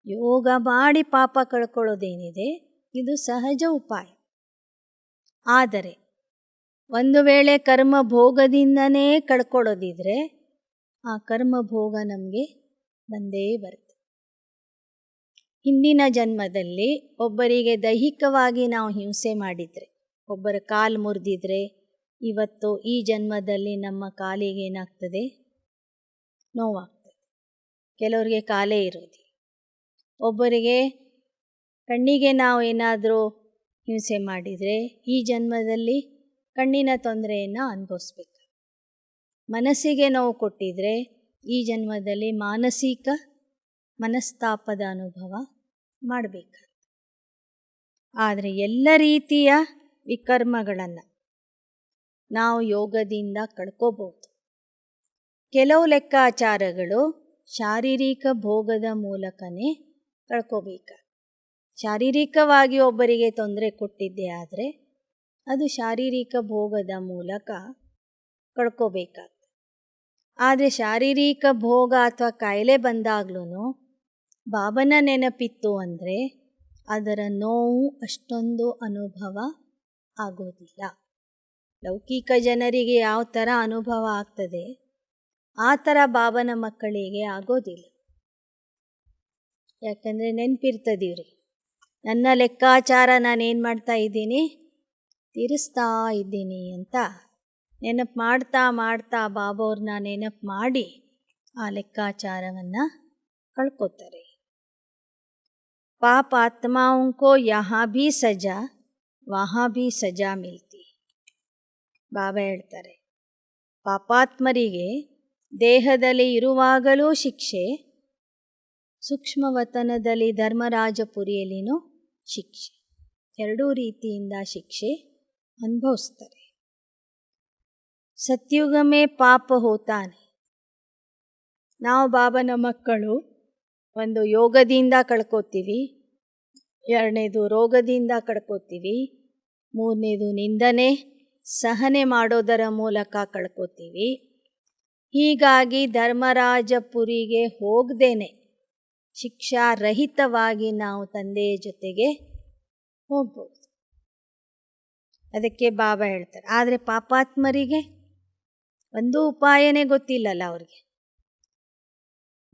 ಯೋಗ ಮಾಡಿ ಪಾಪ ಕಳ್ಕೊಳ್ಳೋದೇನಿದೆ ಇದು ಸಹಜ ಉಪಾಯ. ಆದರೆ ಒಂದು ವೇಳೆ ಕರ್ಮ ಭೋಗದಿಂದನೇ ಕಳ್ಕೊಳ್ಳೋದಿದ್ರೆ ಆ ಕರ್ಮ ಭೋಗ ನಮಗೆ ಬಂದೇ ಬರುತ್ತೆ. ಹಿಂದಿನ ಜನ್ಮದಲ್ಲಿ ಒಬ್ಬರಿಗೆ ದೈಹಿಕವಾಗಿ ನಾವು ಹಿಂಸೆ ಮಾಡಿದರೆ, ಒಬ್ಬರ ಕಾಲು ಮುರಿದಿದ್ರೆ, ಇವತ್ತು ಈ ಜನ್ಮದಲ್ಲಿ ನಮ್ಮ ಕಾಲಿಗೆ ಏನಾಗ್ತದೆ, ನೋವಾಗ್ತದೆ. ಕೆಲವರಿಗೆ ಕಾಲೇ ಇರೋದಿಲ್ಲ. ಒಬ್ಬರಿಗೆ ಕಣ್ಣಿಗೆ ನಾವು ಏನಾದರೂ ಹಿಂಸೆ ಮಾಡಿದರೆ ಈ ಜನ್ಮದಲ್ಲಿ ಕಣ್ಣಿನ ತೊಂದರೆಯನ್ನು ಅನುಭವಿಸ್ಬೇಕು. ಮನಸ್ಸಿಗೆ ನೋವು ಕೊಟ್ಟಿದ್ರೆ ಈ ಜನ್ಮದಲ್ಲಿ ಮಾನಸಿಕ ಮನಸ್ತಾಪದ ಅನುಭವ ಮಾಡಬೇಕು. ಆದರೆ ಎಲ್ಲ ರೀತಿಯ ವಿಕರ್ಮಗಳನ್ನು ನಾವು ಯೋಗದಿಂದ ಕಳ್ಕೋಬಹುದು. ಕೆಲವು ಲೆಕ್ಕಾಚಾರಗಳು ಶಾರೀರಿಕ ಭೋಗದ ಮೂಲಕನೇ ಕಳ್ಕೋಬೇಕು. ಶಾರೀರಿಕವಾಗಿ ಒಬ್ಬರಿಗೆ ತೊಂದರೆ ಕೊಟ್ಟಿದ್ದೆ ಆದರೆ ಅದು ಶಾರೀರಿಕ ಭೋಗದ ಮೂಲಕ ಕಳ್ಕೋಬೇಕಾಗ್ತದೆ. ಆದರೆ ಶಾರೀರಿಕ ಭೋಗ ಅಥವಾ ಕಾಯಿಲೆ ಬಂದಾಗ್ಲೂ ಬಾಬನ ನೆನಪಿತ್ತು ಅಂದರೆ ಅದರ ನೋವು ಅಷ್ಟೊಂದು ಅನುಭವ ಆಗೋದಿಲ್ಲ. ಲೌಕಿಕ ಜನರಿಗೆ ಯಾವ ಥರ ಅನುಭವ ಆಗ್ತದೆ ಆ ಥರ ಬಾಬನ ಮಕ್ಕಳಿಗೆ ಆಗೋದಿಲ್ಲ. ಯಾಕಂದರೆ ನೆನಪಿರ್ತದೀವ್ರಿ, ನನ್ನ ಲೆಕ್ಕಾಚಾರ ನಾನೇನು ಮಾಡ್ತಾ ಇದ್ದೀನಿ, ತೀರಿಸ್ತಾ ಇದ್ದೀನಿ ಅಂತ ನೆನಪು ಮಾಡ್ತಾ ಮಾಡ್ತಾ ಬಾಬವ್ರನ್ನ ನೆನಪು ಮಾಡಿ ಆ ಲೆಕ್ಕಾಚಾರವನ್ನು ಕಳ್ಕೊತಾರೆ. ಪಾಪ ಆತ್ಮಾओं ಯಹಾ ಭೀ ಸಜಾ ವಹಾ ಭೀ ಸಜಾ ಮಿಲ್ತಿ. ಬಾಬಾ ಹೇಳ್ತಾರೆ, ಪಾಪಾತ್ಮರಿಗೆ ದೇಹದಲ್ಲಿ ಇರುವಾಗಲೂ ಶಿಕ್ಷೆ, ಸೂಕ್ಷ್ಮವತನದಲ್ಲಿ ಧರ್ಮರಾಜಪುರಿಯಲ್ಲಿನೂ ಶಿಕ್ಷೆ, ಎರಡೂ ರೀತಿಯಿಂದ ಶಿಕ್ಷೆ ಅನುಭವಿಸ್ತಾರೆ. ಸತ್ಯುಗ ಮೇ ಪಾಪ ಹೋತಾನೆ. ನಾವು ಬಾಬನ ಮಕ್ಕಳು ಒಂದು ಯೋಗದಿಂದ ಕಳ್ಕೊತೀವಿ, ಎರಡನೇದು ರೋಗದಿಂದ ಕಳ್ಕೊತೀವಿ, ಮೂರನೇದು ನಿಂದನೆ ಸಹನೆ ಮಾಡೋದರ ಮೂಲಕ ಕಳ್ಕೊತೀವಿ. ಹೀಗಾಗಿ ಧರ್ಮರಾಜಪುರಿಗೆ ಹೋಗದೇನೆ ಶಿಕ್ಷಾರಹಿತವಾಗಿ ನಾವು ತಂದೆಯ ಜೊತೆಗೆ ಹೋಗ್ಬೋದು. ಅದಕ್ಕೆ ಬಾಬಾ ಹೇಳ್ತಾರೆ, ಆದರೆ ಪಾಪಾತ್ಮರಿಗೆ ಒಂದು ಉಪಾಯನೇ ಗೊತ್ತಿಲ್ಲಲ್ಲ. ಅವ್ರಿಗೆ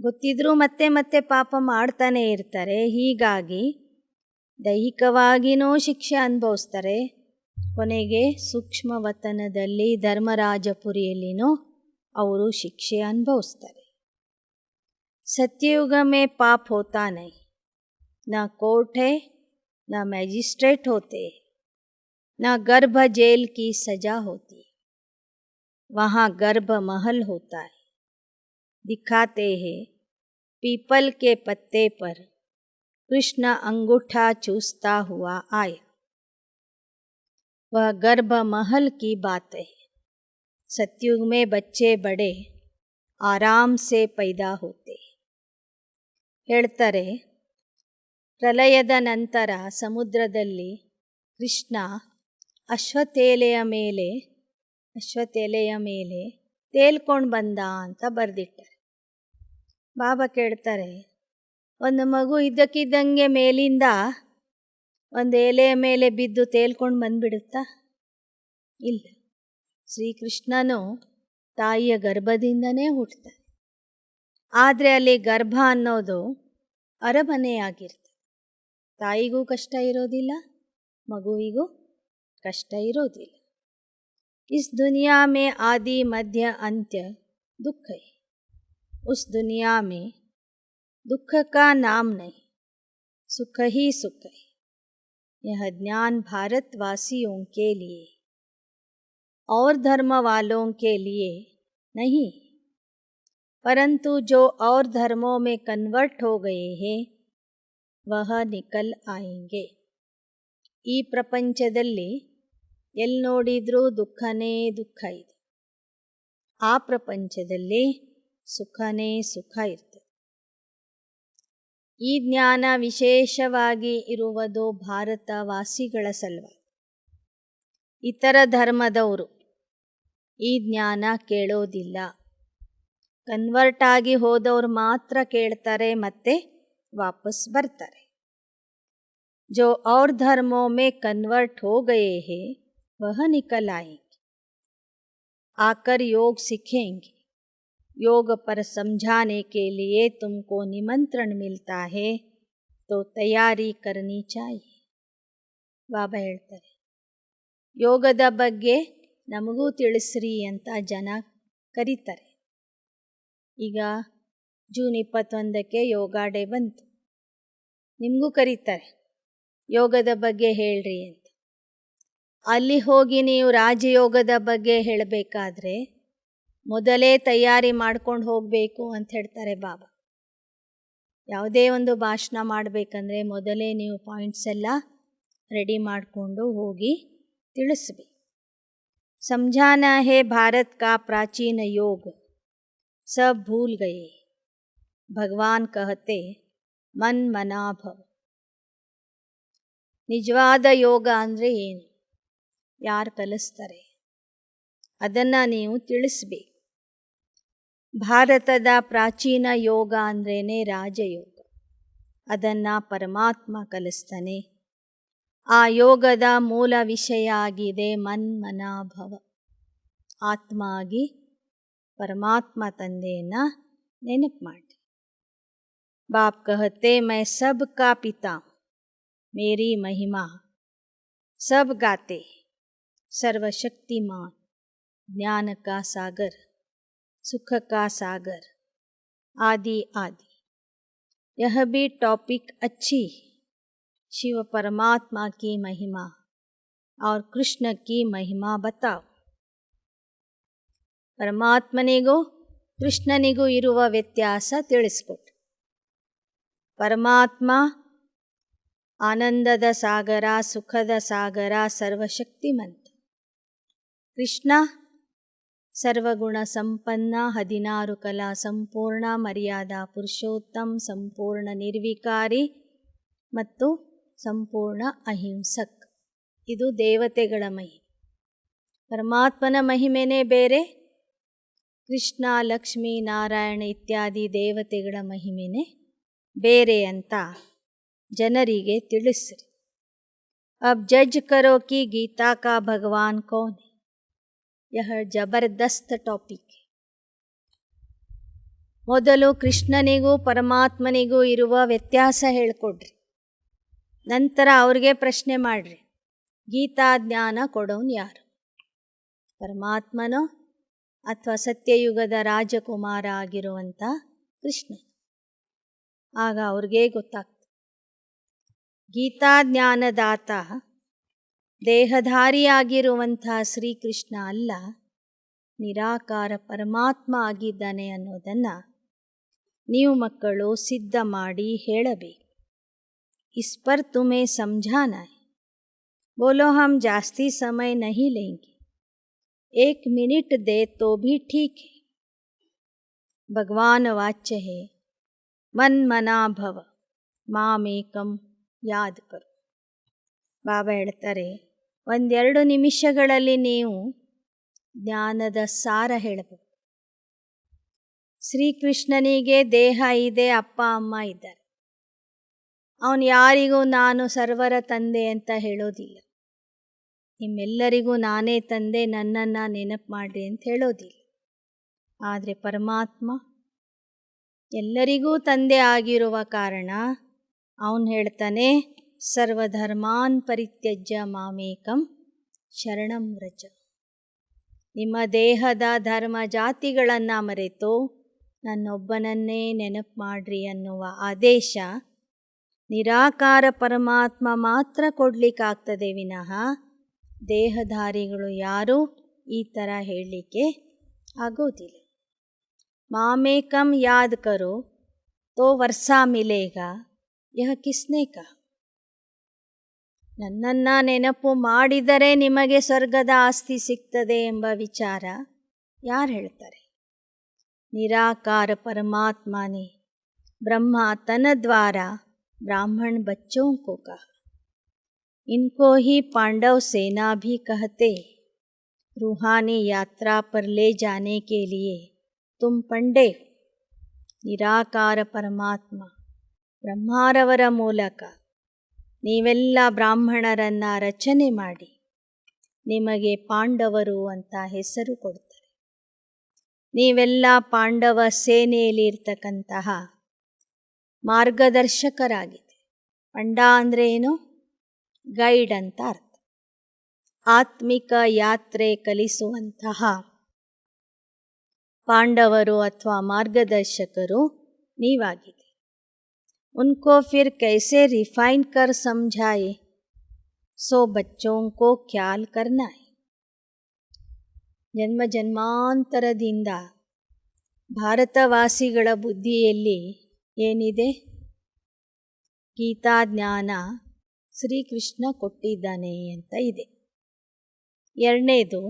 ಗೊತ್ತಿದ್ರೂ ಮತ್ತೆ ಮತ್ತೆ ಪಾಪ ಮಾಡ್ತಾನೆ ಇರ್ತಾರೆ. ಹೀಗಾಗಿ ದೈಹಿಕವಾಗಿಯೂ ಶಿಕ್ಷೆ ಅನುಭವಿಸ್ತಾರೆ, ಕೊನೆಗೆ ಸೂಕ್ಷ್ಮವತನದಲ್ಲಿ ಧರ್ಮರಾಜಪುರಿಯಲ್ಲಿನೂ ಅವರು ಶಿಕ್ಷೆ ಅನುಭವಿಸ್ತಾರೆ. सत्युग में पाप होता नहीं, न कोर्ट है न मैजिस्ट्रेट होते, न गर्भ जेल की सजा होती, वहाँ गर्भ महल होता है. दिखाते हैं पीपल के पत्ते पर कृष्ण अंगूठा चूसता हुआ आया. वह गर्भ महल की बात है. सत्युग में बच्चे बड़े आराम से पैदा होते. ಹೇಳ್ತಾರೆ, ಪ್ರಲಯದ ನಂತರ ಸಮುದ್ರದಲ್ಲಿ ಕೃಷ್ಣ ಅಶ್ವತ್ಥೆಲೆಯ ಮೇಲೆ ತೇಲ್ಕೊಂಡು ಬಂದ ಅಂತ ಬರೆದಿಟ್ಟಾರೆ. ಬಾಬಾ ಕೇಳ್ತಾರೆ, ಒಂದು ಮಗು ಇದ್ದಕ್ಕಿದ್ದಂಗೆ ಮೇಲಿಂದ ಒಂದು ಎಲೆಯ ಮೇಲೆ ಬಿದ್ದು ತೇಲ್ಕೊಂಡು ಬಂದ್ಬಿಡುತ್ತಾ? ಇಲ್ಲ. ಶ್ರೀಕೃಷ್ಣನು ತಾಯಿಯ ಗರ್ಭದಿಂದನೇ ಹುಟ್ಟುತ್ತಾನೆ. ಆದರೆ ಅಲ್ಲಿ ಗರ್ಭ ಅನ್ನೋದು ಅರಮನೆಯಾಗಿರ್ತದೆ. ತಾಯಿಗೂ ಕಷ್ಟ ಇರೋದಿಲ್ಲ, ಮಗುವಿಗೂ ಕಷ್ಟ ಇರೋದಿಲ್ಲ. इस दुनिया में आदि मध्य अंत्य दुख है. उस दुनिया में दुख का नाम नहीं, सुख ही सुख है. यह ज्ञान भारतवासियों के लिए और धर्म वालों के लिए नहीं, परंतु जो और धर्मों में कन्वर्ट हो गए हैं वह निकल आएंगे. ಈ ಪ್ರಪಂಚದಲ್ಲಿ ಎಲ್ಲಿ ನೋಡಿದ್ರೂ ದುಃಖನೇ ದುಃಖ ಇದೆ. ಆ ಪ್ರಪಂಚದಲ್ಲಿ ಸುಖನೇ ಸುಖ ಇರ್ತದೆ. ಈ ಜ್ಞಾನ ವಿಶೇಷವಾಗಿ ಇರುವುದು ಭಾರತವಾಸಿಗಳ ಸಲುವಾಗಿ. ಇತರ ಧರ್ಮದವರು ಈ ಜ್ಞಾನ ಕೇಳೋದಿಲ್ಲ. ಕನ್ವರ್ಟ್ ಆಗಿ ಹೋದವರು ಮಾತ್ರ ಕೇಳ್ತಾರೆ ಮತ್ತೆ ವಾಪಸ್ ಬರ್ತಾರೆ. जो और धर्मों में कन्वर्ट हो गए हैं वह निकल आएंगे, आकर योग सीखेंगे. योग पर समझाने के लिए तुमको निमंत्रण मिलता है तो तैयारी करनी चाहिए. ಬಾಬಾ ಹೇಳ್ತಾರೆ, ಯೋಗದ ಬಗ್ಗೆ ನಮಗೂ ತಿಳಿಸ್ರಿ ಅಂತ ಜನ ಕರೀತಾರೆ. ಈಗ ಜೂನ್ 21ಕ್ಕೆ ಯೋಗ ಡೇ ಬಂತು. ನಿಮಗೂ ಕರೀತಾರೆ, ಯೋಗದ ಬಗ್ಗೆ ಹೇಳ್ರಿ ಅಂತ. ಅಲ್ಲಿ ಹೋಗಿ ನೀವು ರಾಜಯೋಗದ ಬಗ್ಗೆ ಹೇಳಬೇಕಾದ್ರೆ ಮೊದಲೇ ತಯಾರಿ ಮಾಡ್ಕೊಂಡು ಹೋಗಬೇಕು ಅಂತ ಹೇಳ್ತಾರೆ ಬಾಬಾ. ಯಾವುದೇ ಒಂದು ಭಾಷಣ ಮಾಡಬೇಕಂದ್ರೆ ಮೊದಲೇ ನೀವು ಪಾಯಿಂಟ್ಸ್ ಎಲ್ಲ ರೆಡಿ ಮಾಡಿಕೊಂಡು ಹೋಗಿ ತಿಳಿಸ್ಬೇಕು. समझाना है भारत का प्राचीन योग सब भूल गए. भगवान कहते मन मना भव. ನಿಜವಾದ ಯೋಗ ಅಂದರೆ ಏನು, ಯಾರು ಕಲಿಸ್ತಾರೆ ಅದನ್ನು ನೀವು ತಿಳಿಸ್ಬೇಕು. ಭಾರತದ ಪ್ರಾಚೀನ ಯೋಗ ಅಂದ್ರೇ ರಾಜಯೋಗ. ಅದನ್ನು ಪರಮಾತ್ಮ ಕಲಿಸ್ತಾನೆ. ಆ ಯೋಗದ ಮೂಲ ವಿಷಯ ಆಗಿದೆ ಮನ್ಮನಾಭವ. ಆತ್ಮ ಆಗಿ ಪರಮಾತ್ಮ ತಂದೆಯನ್ನು ನೆನಪು ಮಾಡಿ. ಬಾಪ್ ಕಹತೆ ಮೈ ಸಬ್ ಕಾ ಪಿತಾ मेरी महिमा सब गाते, सर्वशक्तिमान, ज्ञान का सागर, सुख का सागर, आदि आदि. यह भी टॉपिक अच्छी. शिव परमात्मा की महिमा और कृष्ण की महिमा बताओ. ಪರಮಾತ್ಮನಿಗೂ ಕೃಷ್ಣನಿಗೂ ಇರುವ ವ್ಯತ್ಯಾಸ ತಿಳಿಸ್ಕೊಟ್ರು. ಪರಮಾತ್ಮ ಆನಂದದ ಸಾಗರ, ಸುಖದ ಸಾಗರ, ಸರ್ವಶಕ್ತಿಮಂತ. ಕೃಷ್ಣ ಸರ್ವಗುಣ ಸಂಪನ್ನ, 16 ಕಲಾ ಸಂಪೂರ್ಣ, ಮರ್ಯಾದಾ ಪುರುಷೋತ್ತಮ್, ಸಂಪೂರ್ಣ ನಿರ್ವಿಕಾರಿ ಮತ್ತು ಸಂಪೂರ್ಣ ಅಹಿಂಸಕ್. ಇದು ದೇವತೆಗಳ ಮಹಿಮೆ. ಪರಮಾತ್ಮನ ಮಹಿಮೆನೇ ಬೇರೆ, ಕೃಷ್ಣ, ಲಕ್ಷ್ಮೀ, ನಾರಾಯಣ ಇತ್ಯಾದಿ ದೇವತೆಗಳ ಮಹಿಮೆನೇ ಬೇರೆ ಅಂತ ಜನರಿಗೆ ತಿಳಿಸ್ರಿ. अब जज करो कि गीता का भगवान कौन है. यह जबरदस्त टॉपिक है. ಮೊದಲು ಕೃಷ್ಣನಿಗೂ ಪರಮಾತ್ಮನಿಗೂ ಇರುವ ವ್ಯತ್ಯಾಸ ಹೇಳ್ಕೊಡ್ರಿ. ನಂತರ ಅವ್ರಿಗೆ ಪ್ರಶ್ನೆ ಮಾಡ್ರಿ, ಗೀತಾ ಜ್ಞಾನ ಕೊಡೋನು ಯಾರು, ಪರಮಾತ್ಮನೋ ಅಥವಾ ಸತ್ಯಯುಗದ ರಾಜಕುಮಾರ ಆಗಿರುವಂಥ ಕೃಷ್ಣ? ಆಗ ಅವ್ರಿಗೆ ಗೊತ್ತಾಗ್ತದೆ. ಗೀತಾ ಜ್ಞಾನದಾತ ದೇಹಧಾರಿಯಾಗಿರುವಂಥ ಶ್ರೀಕೃಷ್ಣ ಅಲ್ಲ, ನಿರಾಕಾರ ಪರಮಾತ್ಮ ಆಗಿದ್ದಾನೆ ಅನ್ನೋದನ್ನು ನೀವು ಮಕ್ಕಳು ಸಿದ್ಧ ಮಾಡಿ ಹೇಳಬೇಕು. इस पर तुम्हें समझाना है. बोलो हम जास्ती समय नहीं लेंगे, 1 मिनट दे तो भी ठीक है. भगवान वाच्य है मन मना भव मामेकम ಯಾದ್ ಕರೋ. ಬಾಬಾ ಹೇಳ್ತಾರೆ, 1-2 ನಿಮಿಷಗಳಲ್ಲಿ ನೀವು ಜ್ಞಾನದ ಸಾರ ಹೇಳಬಹುದು. ಶ್ರೀಕೃಷ್ಣನಿಗೆ ದೇಹ ಇದೆ, ಅಪ್ಪ ಅಮ್ಮ ಇದ್ದಾರೆ. ಅವನು ಯಾರಿಗೂ ನಾನು ಸರ್ವರ ತಂದೆ ಅಂತ ಹೇಳೋದಿಲ್ಲ. ನಿಮ್ಮೆಲ್ಲರಿಗೂ ನಾನೇ ತಂದೆ, ನನ್ನನ್ನು ನೆನಪು ಮಾಡಿರಿ ಅಂತ ಹೇಳೋದಿಲ್ಲ. ಆದರೆ ಪರಮಾತ್ಮ ಎಲ್ಲರಿಗೂ ತಂದೆ ಆಗಿರುವ ಕಾರಣ ಅವನು ಹೇಳ್ತಾನೆ, ಸರ್ವಧರ್ಮಾನ್ ಪರಿತ್ಯಜ್ಯ ಮಾಮೇಕಂ ಶರಣಂ ವ್ರಜ. ನಿಮ್ಮ ದೇಹದ ಧರ್ಮ ಜಾತಿಗಳನ್ನು ಮರೆತು ನನ್ನೊಬ್ಬನನ್ನೇ ನೆನಪು ಮಾಡ್ರಿ ಅನ್ನುವ ಆದೇಶ ನಿರಾಕಾರ ಪರಮಾತ್ಮ ಮಾತ್ರ ಕೊಡಲಿಕ್ಕಾಗ್ತದೆ ವಿನಃ ದೇಹಧಾರಿಗಳು ಯಾರೂ ಈ ಥರ ಹೇಳಲಿಕ್ಕೆ ಆಗೋದಿಲ್ಲ. ಮಾಮೇಕಂ ಯಾದ್ ಕರೋ ತೋ ವರ್ಷಾ ಮಿಲೇಗಾ ಯಹ ಕಿಸ್ನೆ ಕಹಾ. ನನ್ನನ್ನು ನೆನಪು ಮಾಡಿದರೆ ನಿಮಗೆ ಸ್ವರ್ಗದ ಆಸ್ತಿ ಸಿಗ್ತದೆ ಎಂಬ ವಿಚಾರ ಯಾರು ಹೇಳ್ತಾರೆ? ನಿರಾಕಾರ परमात्मा ब्रह्मा तन द्वारा ब्राह्मण बच्चों को कहा. इनको ही पांडव सेना भी कहते. रूहानी यात्रा पर ले जाने के लिए तुम पंडे. ನಿರಾಕಾರ ಪರಮಾತ್ಮ ಬ್ರಹ್ಮಾರವರ ಮೂಲಕ ನೀವೆಲ್ಲ ಬ್ರಾಹ್ಮಣರನ್ನು ರಚನೆ ಮಾಡಿ ನಿಮಗೆ ಪಾಂಡವರು ಅಂತ ಹೆಸರು ಕೊಡ್ತಾರೆ. ನೀವೆಲ್ಲ ಪಾಂಡವ ಸೇನೆಯಲ್ಲಿ ಇರ್ತಕ್ಕಂತಹ ಮಾರ್ಗದರ್ಶಕರಾಗಿದೆ. ಪಂಡ ಅಂದರೆ ಏನು? ಗೈಡ್ ಅಂತ ಅರ್ಥ. ಆತ್ಮಿಕ ಯಾತ್ರೆ ಕಲಿಸುವಂತಹ ಪಾಂಡವರು ಅಥವಾ ಮಾರ್ಗದರ್ಶಕರು ನೀವಾಗಿದೆ. ಉನ್ಕೋ ಫಿರ್ ಕೈಸೆ ರಿಫೈನ್ ಕರ್ ಸಮझाए सो बच्चों को ख्याल करना है. ಜನ್ಮ ಜನ್ಮಾಂತರದಿಂದ ಭಾರತವಾಸಿಗಳ ಬುದ್ಧಿಯಲ್ಲಿ ಏನಿದೆ? ಗೀತಾ ಜ್ಞಾನ ಶ್ರೀಕೃಷ್ಣ ಕೊಟ್ಟಿದ್ದಾನೆ ಅಂತ ಇದೆ. ಎರಡನೇದು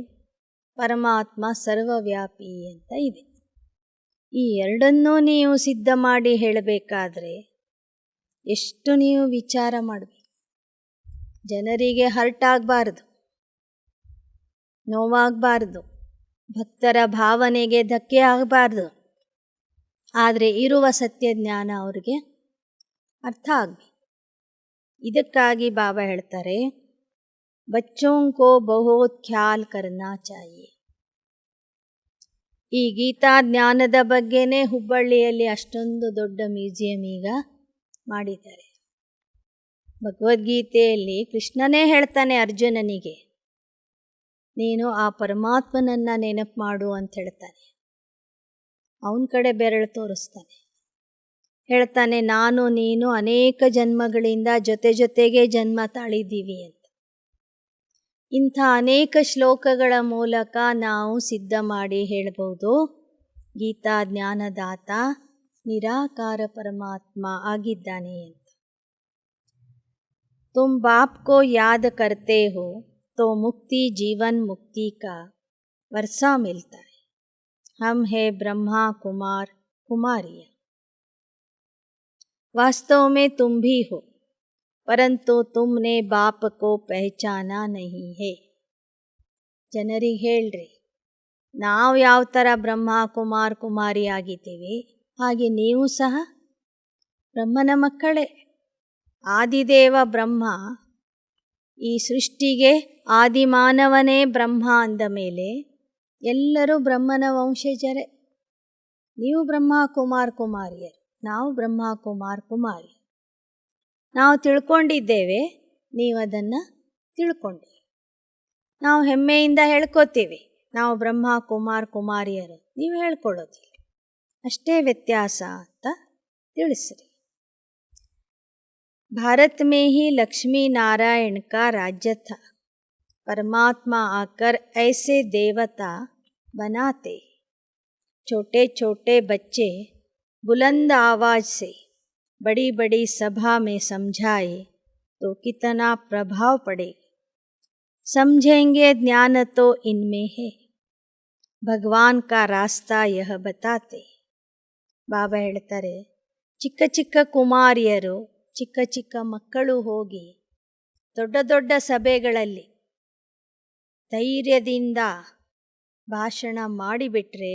ಪರಮಾತ್ಮ ಸರ್ವವ್ಯಾಪಿ ಅಂತ ಇದೆ. ಈ ಎರಡನ್ನೂ ನೀವು ಸಿದ್ಧ ಮಾಡಿ ಹೇಳಬೇಕಾದ್ರೆ ಎಷ್ಟು ನೀವು ವಿಚಾರ ಮಾಡಬೇಕು. ಜನರಿಗೆ ಹರ್ಟ್ ಆಗಬಾರ್ದು, ನೋವಾಗಬಾರ್ದು, ಭಕ್ತರ ಭಾವನೆಗೆ ಧಕ್ಕೆ ಆಗಬಾರ್ದು. ಆದರೆ ಇರುವ ಸತ್ಯ ಜ್ಞಾನ ಅವ್ರಿಗೆ ಅರ್ಥ ಆಗಬೇಕು. ಇದಕ್ಕಾಗಿ ಬಾಬಾ ಹೇಳ್ತಾರೆ, ಬಚ್ಚೋಂ ಕೋ ಬಹುತ್ ಖ್ಯಾಲ್ ಕರ್ನಾ ಚಾಹಿಯೆ. ಈ ಗೀತಾ ಜ್ಞಾನದ ಬಗ್ಗೆನೇ ಹುಬ್ಬಳ್ಳಿಯಲ್ಲಿ ಅಷ್ಟೊಂದು ದೊಡ್ಡ ಮ್ಯೂಸಿಯಂ ಈಗ ಮಾಡಿದ್ದಾರೆ. ಭಗವದ್ಗೀತೆಯಲ್ಲಿ ಕೃಷ್ಣನೇ ಹೇಳ್ತಾನೆ ಅರ್ಜುನನಿಗೆ, ನೀನು ಆ ಪರಮಾತ್ಮನನ್ನು ನೆನಪು ಮಾಡು ಅಂತ ಹೇಳ್ತಾನೆ. ಅವನ ಕಡೆ ಬೆರಳು ತೋರಿಸ್ತಾನೆ. ಹೇಳ್ತಾನೆ, ನಾನು ನೀನು ಅನೇಕ ಜನ್ಮಗಳಿಂದ ಜೊತೆಗೆ ಜನ್ಮ ತಾಳಿದ್ದೀವಿ ಅಂತ. ಇಂಥ ಅನೇಕ ಶ್ಲೋಕಗಳ ಮೂಲಕ ನಾವು ಸಿದ್ಧ ಮಾಡಿ ಹೇಳ್ಬೋದು, ಗೀತಾ ಜ್ಞಾನದಾತ ನಿರಾಕಾರ ಪರಮಾತ್ಮ ಆಗಿದ್ದಾನೆ ಅಂತ. तुम बाप को याद करते हो तो मुक्ति जीवन मुक्ति का वर्षा मिलता है. हम है ब्रह्मा कुमार कुमारियाँ. वास्तव में तुम भी हो, परंतु तुमने बाप को पहचाना नहीं है. ಜನರಿಗೆ ಹೇಳ್ರಿ, ನಾವು ಯಾವ ಥರ ಬ್ರಹ್ಮ ಕುಮಾರ್ ಕುಮಾರಿ ಆಗಿದ್ದೀವಿ, ಹಾಗೆ ನೀವು ಸಹ ಬ್ರಹ್ಮನ ಮಕ್ಕಳೇ. ಆದಿದೇವ ಬ್ರಹ್ಮ, ಈ ಸೃಷ್ಟಿಗೆ ಆದಿಮಾನವನೇ ಬ್ರಹ್ಮ ಅಂದ ಮೇಲೆ ಎಲ್ಲರೂ ಬ್ರಹ್ಮನ ವಂಶಜರೇ. ನೀವು ಬ್ರಹ್ಮ ಕುಮಾರ್ ಕುಮಾರಿಯರು, ನಾವು ಬ್ರಹ್ಮ ಕುಮಾರ್ ಕುಮಾರಿ. ನಾವು ತಿಳ್ಕೊಂಡಿದ್ದೇವೆ, ನೀವು ಅದನ್ನು ತಿಳ್ಕೊಂಡಿ. ನಾವು ಹೆಮ್ಮೆಯಿಂದ ಹೇಳ್ಕೋತೀವಿ, ನಾವು ಬ್ರಹ್ಮ ಕುಮಾರ್ ಕುಮಾರಿಯರು, ನೀವು ಹೇಳ್ಕೊಳ್ಳೋದಿಲ್ಲ. ಅಷ್ಟೇ ವ್ಯತ್ಯಾಸ ಅಂತ ತಿಳಿಸ್ರಿ. भारत में ही लक्ष्मी नारायण का राज्य था. परमात्मा आकर ऐसे देवता बनाते. छोटे छोटे बच्चे बुलंद आवाज़ से बड़ी बड़ी सभा में समझाए तो कितना प्रभाव पड़ेगा. समझेंगे ज्ञान तो इनमें है, भगवान का रास्ता यह बताते. ಬಾಬಾ ಹೇಳ್ತಾರೆ, ಚಿಕ್ಕ ಚಿಕ್ಕ ಕುಮಾರಿಯರು ಚಿಕ್ಕ ಚಿಕ್ಕ ಮಕ್ಕಳು ಹೋಗಿ ದೊಡ್ಡ ದೊಡ್ಡ ಸಭೆಗಳಲ್ಲಿ ಧೈರ್ಯದಿಂದ ಭಾಷಣ ಮಾಡಿಬಿಟ್ರೆ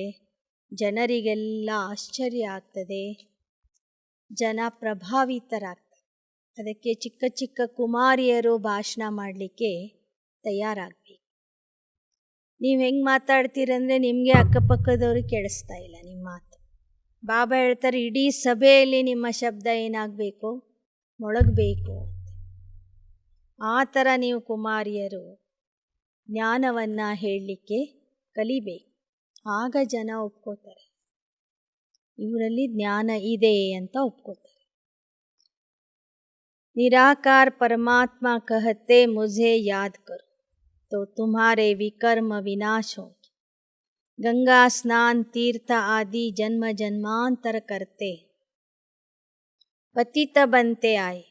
ಜನರಿಗೆಲ್ಲ ಆಶ್ಚರ್ಯ ಆಗ್ತದೆ, ಜನ ಪ್ರಭಾವಿತರಾಗ್ತಾರೆ. ಅದಕ್ಕೆ ಚಿಕ್ಕ ಚಿಕ್ಕ ಕುಮಾರಿಯರು ಭಾಷಣ ಮಾಡಲಿಕ್ಕೆ ತಯಾರಾಗಬೇಕು. ನೀವು ಹೆಂಗೆ ಮಾತಾಡ್ತೀರಂದರೆ ನಿಮಗೆ ಅಕ್ಕಪಕ್ಕದವ್ರಿಗೆ ಕೇಳಿಸ್ತಾ ಇಲ್ಲ ನಿಮ್ಮ ಮಾತು. ಬಾಬಾ ಹೇಳ್ತಾರೆ ಇಡೀ ಸಭೆಯಲ್ಲಿ ನಿಮ್ಮ ಶಬ್ದ ಏನಾಗಬೇಕು, ಮೊಳಗಬೇಕು ಅಂತ. ಆ ಥರ ನೀವು ಕುಮಾರಿಯರು ಜ್ಞಾನವನ್ನು ಹೇಳಲಿಕ್ಕೆ ಕಲಿಬೇಕು. ಆಗ ಜನ ಒಪ್ಕೋತಾರೆ, ಇವರಲ್ಲಿ ಜ್ಞಾನ ಇದೆ ಅಂತ ಒಪ್ಕೋತಾರೆ. निराकार परमात्मा कहते मुझे याद करो तो तुम्हारे विकर्म विनाश होंगे. गंगा स्नान तीर्थ आदि जन्म जन्मांतर करते पतित बनते आए.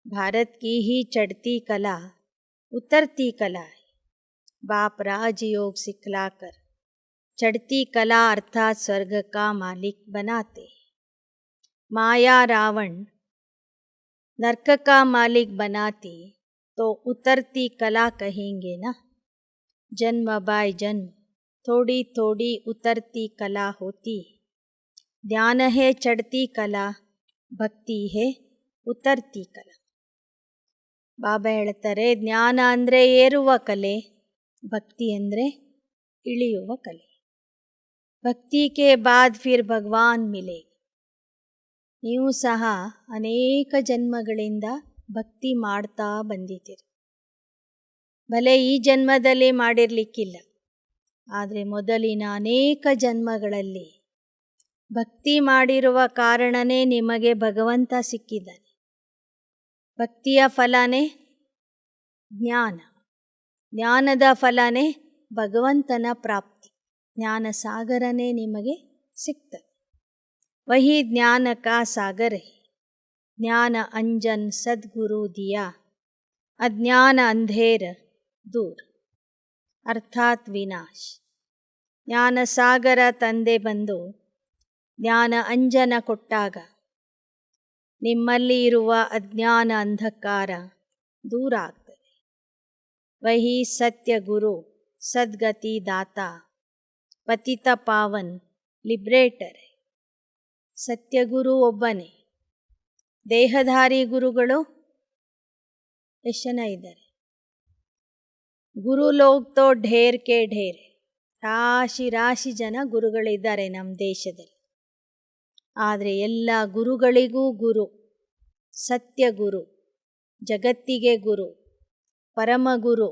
भारत की ही चढ़ती कला उतरती कला है. बाप राजयोग सिखलाकर चढ़ती कला अर्थात स्वर्ग का मालिक बनाते. माया रावण नरक का मालिक बनाती तो उतरती कला कहेंगे ना. जन्म बाय जन्म थोड़ी थोड़ी उतरती कला होती. ध्यान है चढ़ती कला, ಭಕ್ತಿ ಹೇ ಉತರ್ತಿ ಕಲಾ. ಬಾಬಾ ಹೇಳ್ತಾರೆ ಜ್ಞಾನ ಅಂದರೆ ಏರುವ ಕಲೆ, ಭಕ್ತಿ ಅಂದರೆ ಇಳಿಯುವ ಕಲೆ. ಭಕ್ತಿ ಕೆ ಬಾದ್ ಫಿರ್ ಭಗವಾನ್ ಮಿಲೆ. ನೀವು ಸಹ ಅನೇಕ ಜನ್ಮಗಳಿಂದ ಭಕ್ತಿ ಮಾಡ್ತಾ ಬಂದಿದ್ದೀರಿ. ಭಲೆ ಈ ಜನ್ಮದಲ್ಲಿ ಮಾಡಿರಲಿಕ್ಕಿಲ್ಲ, ಆದರೆ ಮೊದಲಿನ ಅನೇಕ ಜನ್ಮಗಳಲ್ಲಿ ಭಕ್ತಿ ಮಾಡಿರುವ ಕಾರಣನೇ ನಿಮಗೆ ಭಗವಂತ ಸಿಕ್ಕಿದ್ದಾನೆ. ಭಕ್ತಿಯ ಫಲನೇ ಜ್ಞಾನ, ಜ್ಞಾನದ ಫಲನೇ ಭಗವಂತನ ಪ್ರಾಪ್ತಿ. ಜ್ಞಾನ ಸಾಗರನೇ ನಿಮಗೆ ಸಿಗ್ತದೆ. वही ज्ञान का सागर है. ज्ञान अंजन सद्गुरु दिया, अज्ञान अंधेर दूर ಅರ್ಥಾತ್ ವಿನಾಶ್. ಜ್ಞಾನ ಸಾಗರ ತಂದೆ ಬಂದು ಜ್ಞಾನ ಅಂಜನ ಕೊಟ್ಟಾಗ ನಿಮ್ಮಲ್ಲಿ ಇರುವ ಅಜ್ಞಾನ ಅಂಧಕಾರ ದೂರ ಆಗ್ತದೆ. ವಹಿ ಸತ್ಯ ಗುರು ಸದ್ಗತಿ ದಾತ ಪತಿತ ಪಾವನ್ ಲಿಬ್ರೇಟರ್. ಸತ್ಯಗುರು ಒಬ್ಬನೇ. ದೇಹಧಾರಿ ಗುರುಗಳು ಎಷ್ಟು ಜನ ಇದ್ದಾರೆ? ಗುರು ಲೋಗ್ ತೋ ಢೇರ್ ಕೆ ಢೇರ್, ರಾಶಿ ರಾಶಿ ಜನ ಗುರುಗಳಿದ್ದಾರೆ ನಮ್ಮ ದೇಶದಲ್ಲಿ. ಆದರೆ ಎಲ್ಲ ಗುರುಗಳಿಗೂ ಗುರು ಸತ್ಯಗುರು, ಜಗತ್ತಿಗೆ ಗುರು, ಪರಮಗುರು,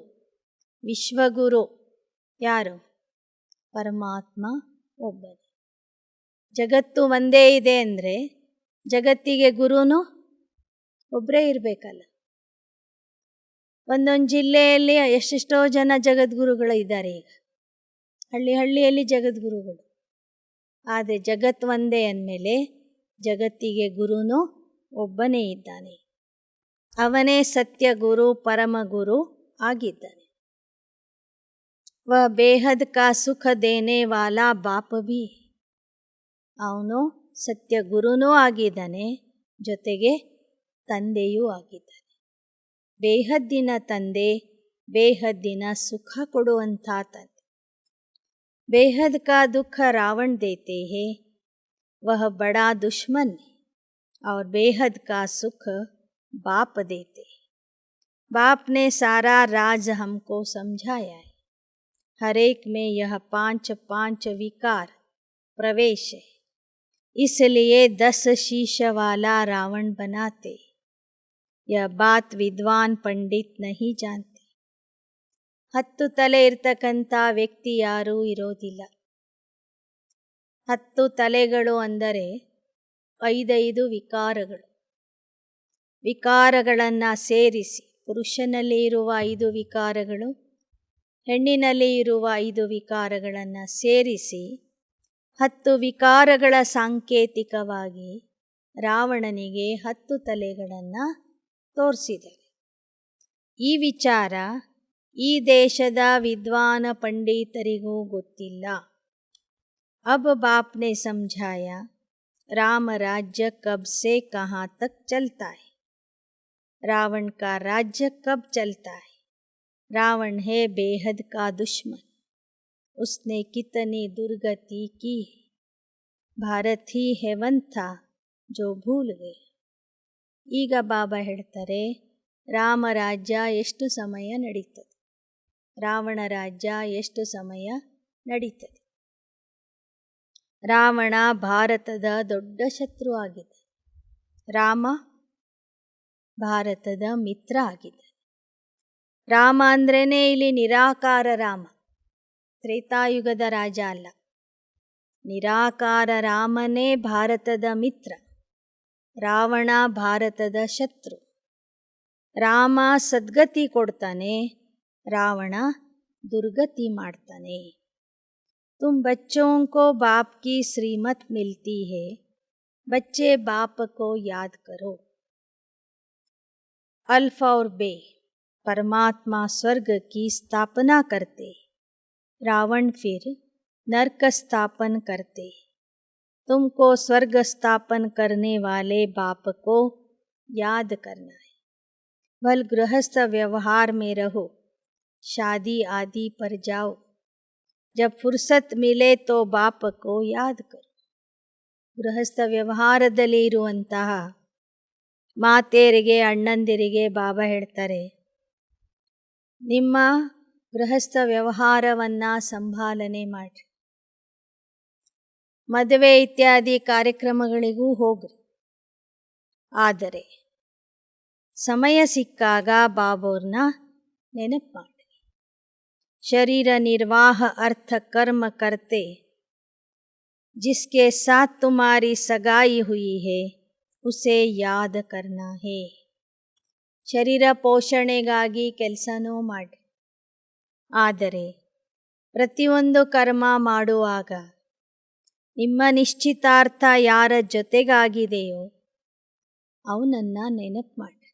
ವಿಶ್ವಗುರು ಯಾರು? ಪರಮಾತ್ಮ ಒಬ್ಬನೇ. ಜಗತ್ತು ಒಂದೇ ಇದೆ ಅಂದರೆ ಜಗತ್ತಿಗೆ ಗುರುನು ಒಬ್ಬರೇ ಇರಬೇಕಲ್ಲ. ಒಂದೊಂದು ಜಿಲ್ಲೆಯಲ್ಲಿ ಎಷ್ಟೆಷ್ಟೋ ಜನ ಜಗದ್ಗುರುಗಳು ಇದ್ದಾರೆ. ಈಗ ಹಳ್ಳಿಯಲ್ಲಿ ಜಗದ್ಗುರುಗಳು. ಆದರೆ ಜಗತ್ತು ಒಂದೇ ಅಂದಮೇಲೆ ಜಗತ್ತಿಗೆ ಗುರುನು ಒಬ್ಬನೇ ಇದ್ದಾನೆ. ಅವನೇ ಸತ್ಯಗುರು ಪರಮಗುರು ಆಗಿದ್ದಾನೆ. ವಹ ಬೇಹದ್ ಕಾ ಸುಖ ದೇನೆ ವಾಲಾ ಬಾಪ್ ಭಿ. ಅವನು ಸತ್ಯ ಗುರುನೂ ಆಗಿದ್ದಾನೆ, ಜೊತೆಗೆ ತಂದೆಯೂ ಆಗಿದ್ದಾನೆ. ಬೇಹದ್ದಿನ ತಂದೆ, ಬೇಹದ್ದಿನ ಸುಖ ಕೊಡುವಂಥ ತಂದೆ. ಬೇಹದ್ ಕಾ ದುಃಖ ರಾವಣ ದೇತೆ ಹೇ, ವಹ ಬಡಾ ದುಶ್ಮನ್ ಹೇ. और बेहद का सुख बाप देते. बाप ने सारा राज हमको समझाया है. हर एक में यह 5 विकार प्रवेश है. इसलिए 10 शीश वाला रावण बनाते. यह बात विद्वान पंडित नहीं जानते. 10 ತಲೆ ಇರ್ತಕ್ಕಂಥ ವ್ಯಕ್ತಿ ಯಾರೂ ಇರೋದಿಲ್ಲ. 10 ತಲೆಗಳು ಅಂದರೆ 5 ವಿಕಾರಗಳು. ವಿಕಾರಗಳನ್ನು ಸೇರಿಸಿ, ಪುರುಷನಲ್ಲಿ ಇರುವ 5 ವಿಕಾರಗಳು, ಹೆಣ್ಣಿನಲ್ಲಿ ಇರುವ 5 ವಿಕಾರಗಳನ್ನು ಸೇರಿಸಿ 10 ವಿಕಾರಗಳ ಸಾಂಕೇತಿಕವಾಗಿ ರಾವಣನಿಗೆ 10 ತಲೆಗಳನ್ನು ತೋರಿಸಿದರು. ಈ ವಿಚಾರ ಈ ದೇಶದ ವಿದ್ವಾನ ಪಂಡಿತರಿಗೂ ಗೊತ್ತಿಲ್ಲ. ಅಬ್ ಬಾಪ್ನೆ ಸಮझाया राम राज्य कब से कहाँ तक चलता है. रावण का राज्य कब चलता है। रावण है बेहद का दुश्मन, उसने कितनी दुर्गति की है। ಭಾರತ್ ಹಿ ಹೆವನ್ ಥಾ ಜೋ ಭೂಲ್ ಗಯೆ. ಈಗ ಬಾಬಾ ಹೇಳ್ತಾರೆ, ರಾಮರಾಜ್ಯ ಎಷ್ಟು ಸಮಯ ನಡೀತದೆ, ರಾವಣ ರಾಜ್ಯ ಎಷ್ಟು ಸಮಯ ನಡೀತದೆ. ರಾವಣ ಭಾರತದ ದೊಡ್ಡ ಶತ್ರು ಆಗಿದೆ, ರಾಮ ಭಾರತದ ಮಿತ್ರ ಆಗಿದೆ. ರಾಮ ಅಂದ್ರೇ ಇಲ್ಲಿ ನಿರಾಕಾರ ರಾಮ, ತ್ರೇತಾಯುಗದ ರಾಜ ಅಲ್ಲ. ನಿರಾಕಾರ ರಾಮನೇ ಭಾರತದ ಮಿತ್ರ, ರಾವಣ ಭಾರತದ ಶತ್ರು. ರಾಮ ಸದ್ಗತಿ ಕೊಡ್ತಾನೆ, ರಾವಣ ದುರ್ಗತಿ ಮಾಡ್ತಾನೆ. तुम बच्चों को बाप की श्रीमत मिलती है, बच्चे बाप को याद करो. अल्फ और बे परमात्मा स्वर्ग की स्थापना करते, रावण फिर नरक स्थापन करते. तुमको स्वर्ग स्थापन करने वाले बाप को याद करना है. भल गृहस्थ व्यवहार में रहो, शादी आदि पर जाओ. जब फुर्सत मिले तो बाप को याद करो. ಗೃಹಸ್ಥ ವ್ಯವಹಾರದಲ್ಲಿ ಇರುವಂತಹ ಮಾತೆಯರಿಗೆ, ಅಣ್ಣಂದಿರಿಗೆ ಬಾಬಾ ಹೇಳ್ತಾರೆ, ನಿಮ್ಮ ಗೃಹಸ್ಥ ವ್ಯವಹಾರವನ್ನು ಸಂಭಾಲನೆ ಮಾಡಿ. ಮದುವೆ ಇತ್ಯಾದಿ ಕಾರ್ಯಕ್ರಮಗಳಿಗೂ ಹೋಗ್ರಿ, ಆದರೆ ಸಮಯ ಸಿಕ್ಕಾಗ ಬಾಬೋರ್ನ ನೆನಪು ಮಾಡಿ. शरीर निर्वाह अर्थ कर्म करते, जिसके साथ तुम्हारी सगाई हुई है उसे याद करना है. ಶರೀರ ಪೋಷಣೆಗಾಗಿ ಕೆಲಸನೂ ಮಾಡಿ, ಆದರೆ ಪ್ರತಿಯೊಂದು ಕರ್ಮ ಮಾಡುವಾಗ ನಿಮ್ಮ ನಿಶ್ಚಿತಾರ್ಥ ಯಾರ ಜೊತೆಗಾಗಿದೆಯೋ ಅವನನ್ನು ನೆನಪು ಮಾಡಿ.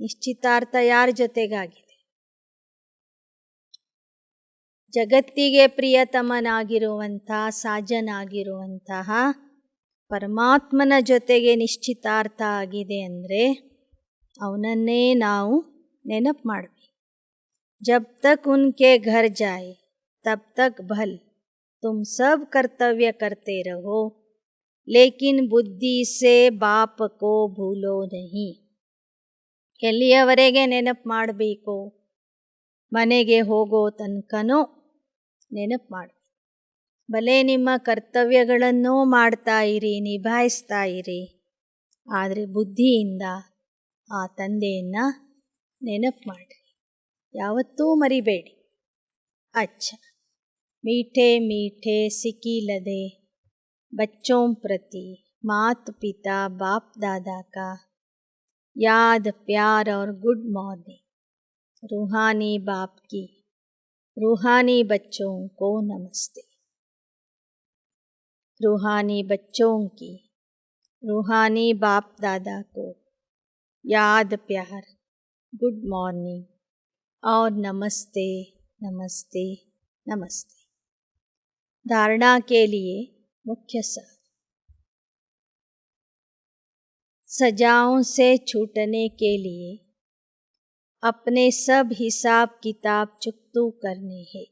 ನಿಶ್ಚಿತಾರ್ಥ ಯಾರ ಜೊತೆಗಾಗಿದೆ? ಜಗತ್ತಿಗೆ ಪ್ರಿಯತಮನಾಗಿರುವಂಥ, ಸಾಜನಾಗಿರುವಂತಹ ಪರಮಾತ್ಮನ ಜೊತೆಗೆ ನಿಶ್ಚಿತಾರ್ಥ ಆಗಿದೆ ಅಂದರೆ ಅವನನ್ನೇ ನಾವು ನೆನಪು ಮಾಡಬೇಕು. ಜಬ್ ತಕ್ ಉನ್ಕೆ ಘರ್ ಜಾಯೆ ತಬ್ ತಕ್ ಭಲ್ ತುಮ್ ಸಬ್ ಕರ್ತವ್ಯ ಕರ್ತೆ ರಹೋ, ಲೇಕಿನ್ ಬುದ್ಧಿ ಸೇ ಬಾಪ್ ಕೋ ಭೂಲೋ ನಹಿ. ಎಲ್ಲಿಯವರೆಗೆ ನೆನಪು ಮಾಡಬೇಕು? ಮನೆಗೆ ಹೋಗೋ ತನಕನೂ ನೆನಪು ಮಾಡಿ. ಭಲೆ ನಿಮ್ಮ ಕರ್ತವ್ಯಗಳನ್ನೂ ಮಾಡ್ತಾ ಇರಿ, ನಿಭಾಯಿಸ್ತಾ ಇರಿ, ಆದರೆ ಬುದ್ಧಿಯಿಂದ ಆ ತಂದೆಯನ್ನು ನೆನಪು ಮಾಡಿರಿ, ಯಾವತ್ತೂ ಮರಿಬೇಡಿ. ಅಚ್ಚ ಮೀಠೆ ಮೀಠೆ ಸಿಕ್ಕಿಲದೆ बच्चों प्रति मात पिता बाप दादा का याद प्यार और गुड मॉर्निंग. रूहानी बाप की रूहानी बच्चों को नमस्ते. रूहानी बच्चों की रूहानी बाप दादा को याद प्यार, गुड मॉर्निंग और नमस्ते नमस्ते नमस्ते. धारणा के लिए मुख्य सार. सजाओं से छूटने के लिए अपने सब हिसाब किताब चुकतू करने हैं.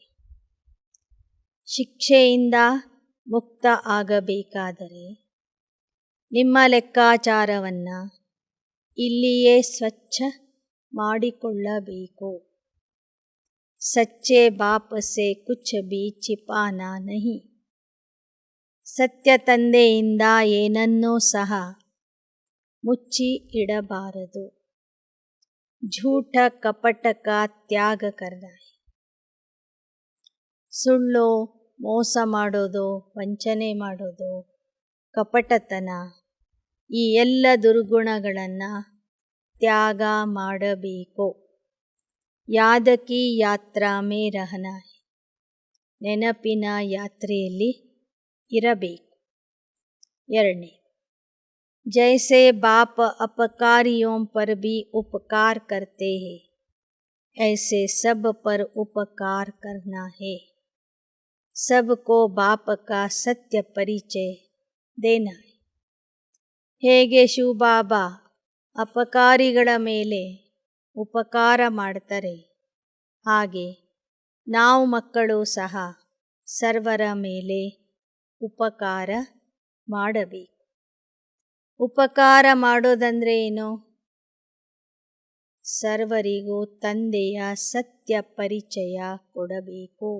ಶಿಕ್ಷೆಯಿಂದ ಮುಕ್ತ ಆಗಬೇಕಾದರೆ ನಿಮ್ಮ ಲೆಕ್ಕಾಚಾರವನ್ನು ಇಲ್ಲಿಯೇ ಸ್ವಚ್ಛ ಮಾಡಿಕೊಳ್ಳಬೇಕು. ಸಚ್ಚೆ ಬಾಪ್ ಸೆ ಕುಚ್ ಬಿ ಚಿಪಾನಾ ನಹಿ. ಸತ್ಯ ತಂದೆಯಿಂದ ಏನನ್ನೂ ಸಹ ಮುಚ್ಚಿ ಇಡಬಾರದು. झूठ कपट का त्याग करना है. ಸುಳ್ಳು, ಮೋಸ ಮಾಡೋದು, ವಂಚನೆ ಮಾಡೋದು, ಕಪಟತನ, ಈ ಎಲ್ಲ ದುರ್ಗುಣಗಳನ್ನು ತ್ಯಾಗ ಮಾಡಬೇಕು. ಯಾದ ಕಿ ಯಾತ್ರಾ ಮೇ ರಹನಾ ಹೈ. ನೆನಪಿನ ಯಾತ್ರೆಯಲ್ಲಿ ಇರಬೇಕು. ಎರಡನೇ, जैसे बाप अपकारियों पर भी उपकार करते हैं, ऐसे सब पर उपकार करना है. सबको बाप का सत्य परिचय देना है. ಹೇಗೆ ಶಿವಬಾಬಾ ಅಪಕಾರಿಗಳ ಮೇಲೆ ಉಪಕಾರ ಮಾಡ್ತಾರೆ, ಹಾಗೆ ನಾವು ಮಕ್ಕಳು ಸಹ ಸರ್ವರ ಮೇಲೆ ಉಪಕಾರ ಮಾಡಬೇಕು. ಉಪಕಾರ ಮಾಡೋದಂದರೆ ಏನು? ಸರ್ವರಿಗೂ ತಂದೆಯ ಸತ್ಯ ಪರಿಚಯ ಕೊಡಬೇಕು.